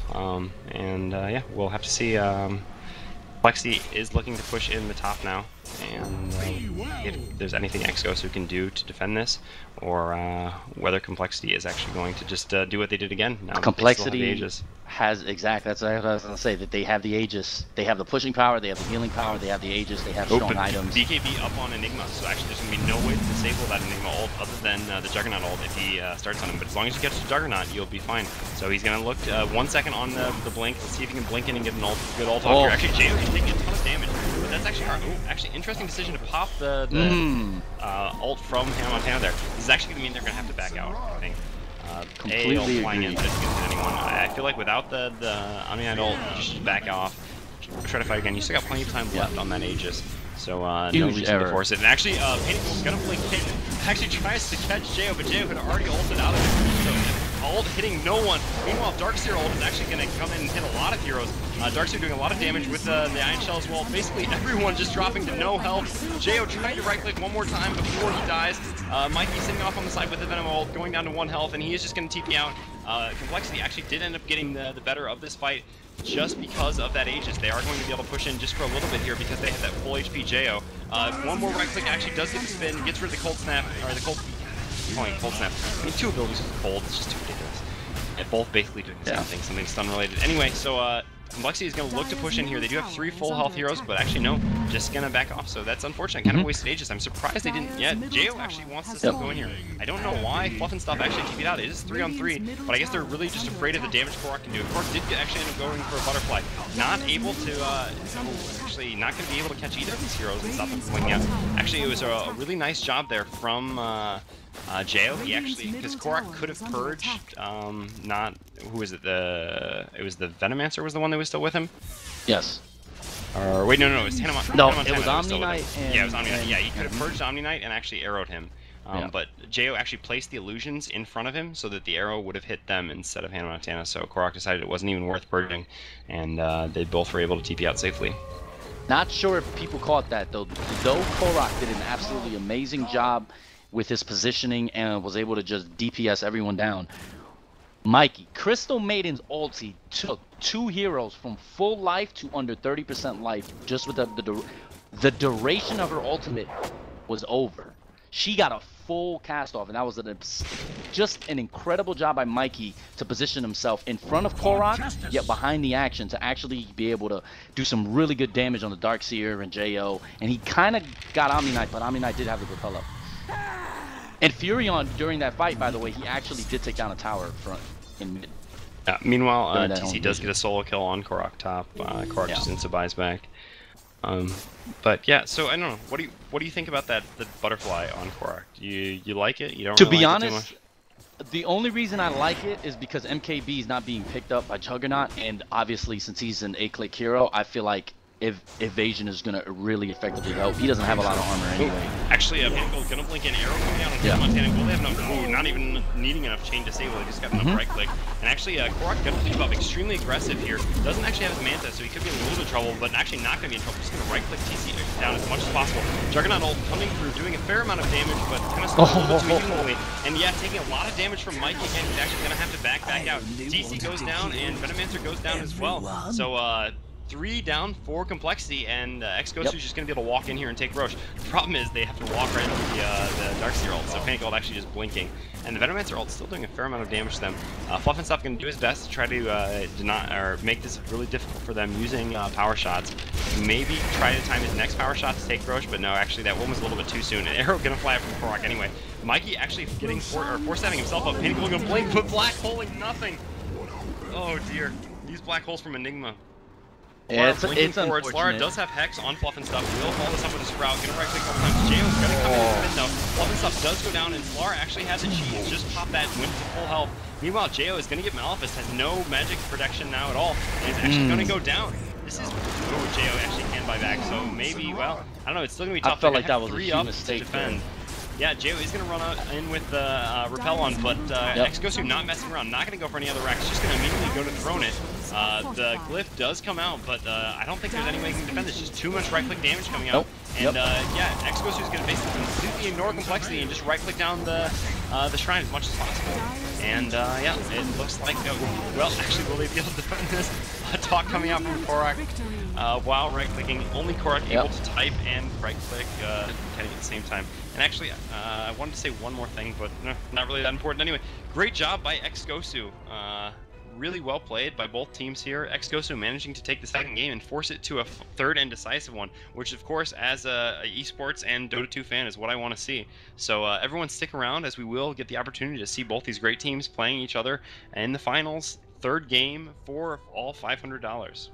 and yeah, we'll have to see. Complexity is looking to push in the top now, and if there's anything xGosu can do to defend this, or whether Complexity is actually going to just do what they did again. Now Complexity has that's what I was going to say, that they have the Aegis, they have the pushing power, they have the healing power, they have the Aegis, they have strong items. BKB up on Enigma, so actually there's going to be no way to disable that Enigma ult other than the Juggernaut ult if he starts on him, but as long as you catch the Juggernaut, you'll be fine. So he's going to look 1 second on the blink, let's see if he can blink in and get an good ult off here. Actually, Jo is taking a ton of damage, but that's actually hard. Actually, interesting decision to pop the ult from Hannah Montana there. This is actually going to mean they're going to have to back out, I think. Completely flying in, but it's going to hit anyone. I feel like without the Omni Knight ult, just back off, try to fight again. You still got plenty of time left on that Aegis, so no reason to force it. And actually, Painful's going to blink in. Actually tries to catch Jo, but Jo had already ulted out of it. So ult hitting no one. Meanwhile, Darkseer ult is actually going to come in and hit a lot of heroes. Darkseer doing a lot of damage with the Iron Shell as well. Basically, everyone just dropping to no health. Jo trying to right-click one more time before he dies. Mikey sitting off on the side with the Venom ult, going down to 1 health, and he is just going to TP out. Complexity actually did end up getting the better of this fight just because of that Aegis. They are going to be able to push in just for a little bit here because they have that full HP Jo. One more right-click actually does get the spin, gets rid of the cold snap, or the cold... calling it cold snap. I mean, 2 abilities with cold, it's just too ridiculous. And both basically doing the same thing, something stun related. Anyway, so Complexity is going to look to push in here. They do have 3 full health heroes, but actually no, just going to back off. So that's unfortunate. Kind of wasted Aegis. I'm surprised they didn't. Yeah, Jo actually wants to still go in here. I don't know why Fluff and Stuff actually TP'd out. It is 3-on-3, but I guess they're really just afraid of the damage Korok can do. Korok did actually end up going for a butterfly. Not able to, actually not going to be able to catch either of these heroes and stop them from winning out. Actually, it was a really nice job there from Jo. He actually, because Korok could have purged, who was it? It was the Venomancer was the one that was still with him? Yes. Or wait, no, it was Hannah Montana. No, it was Omni Knight. Yeah, it was Omni Knight. Yeah, he could have purged Omni Knight and actually arrowed him. But Jo actually placed the illusions in front of him so that the arrow would have hit them instead of Hannah Montana. So Korok decided it wasn't even worth purging, and they both were able to TP out safely. Not sure if people caught that though. Though Korok did an absolutely amazing job with his positioning and was able to just DPS everyone down. Mikey, Crystal Maiden's ulti took 2 heroes from full life to under 30% life just with the duration of her ultimate was over. She got a full cast off, and that was just an incredible job by Mikey to position himself in front of Korok, yet behind the action to actually be able to do some really good damage on the Darkseer and Jo. And he kind of got Omni Knight, but Omni Knight did have the propel up. And Furion, during that fight, by the way, he actually did take down a tower front in mid. Meanwhile, TC does get a solo kill on Korok top. Korok just insta-buys back. But yeah, so I don't know. What do you think about the butterfly on Korok? You like it? You don't. To really be like honest, the only reason I like it is because MKB is not being picked up by Juggernaut, and obviously since he's an 8-click hero, I feel like evasion is going to really effectively help. He doesn't have a lot of armor anyway. Actually, Pinnacle gonna blink an arrow coming out on Hannah Montana. Will they have enough? Not even needing enough chain disable. They just got enough right click. And actually, Korok gonna be above extremely aggressive here. Doesn't actually have his Manta, so he could be in a little bit of trouble, but actually not gonna be in trouble. Just gonna right click TC down as much as possible. Juggernaut ult coming through, doing a fair amount of damage, but kind of still a little bit too evenly. And yeah, taking a lot of damage from Mikey again. He's actually gonna have to back out. TC goes down, and Venomancer goes down as well. So 3 down for Complexity, and xGosu is just going to be able to walk in here and take Roche. The problem is they have to walk right into the Darkseer ult, so Panic ult actually just blinking. And the Venomancer ult still doing a fair amount of damage to them. Fluff and Stuff going to do his best to try to make this really difficult for them using power shots. Maybe try to time his next power shot to take Roche, but no, actually that one was a little bit too soon. An arrow going to fly from Korok anyway. Mikey actually getting force-setting himself up. Panic going to blink, but black holing nothing. Oh dear. These black holes from Enigma. Yeah, it's forward. Slara does have Hex on Fluff and Stuff. Will follow this up with a Sprout. Gonna right click a couple times. Jalen's gonna come in mid though. Fluff and Stuff does go down, and Slara actually has a cheese. Just pop that, went to full health. Meanwhile, Jo is gonna get Maleficent. Has no magic protection now at all, and is actually gonna go down. This is Jo actually can buy back. So maybe, well, I don't know. It's still gonna be tough. I felt like that was a 3 huge up mistake to defend. Yeah, Jo is going to run out in with the Repel on, but xGosu not messing around, not going to go for any other racks, just going to immediately go to Throne it. The Glyph does come out, but I don't think there's any way you can defend this. Just too much right-click damage coming out. And yeah, xGosu is going to basically completely ignore Complexity and just right-click down the shrine as much as possible. And yeah, it looks like, well, actually, will they be able to defend this? Talk coming out from Korok while right-clicking. Only Korok able to type and right-click at the same time. And actually, I wanted to say one more thing, but not really that important. Anyway, great job by xGosu. Really well played by both teams here. xGosu managing to take the second game and force it to a third and decisive one, which of course, as a esports and Dota 2 fan, is what I want to see. So everyone stick around, as we will get the opportunity to see both these great teams playing each other in the finals. Third game for all $500.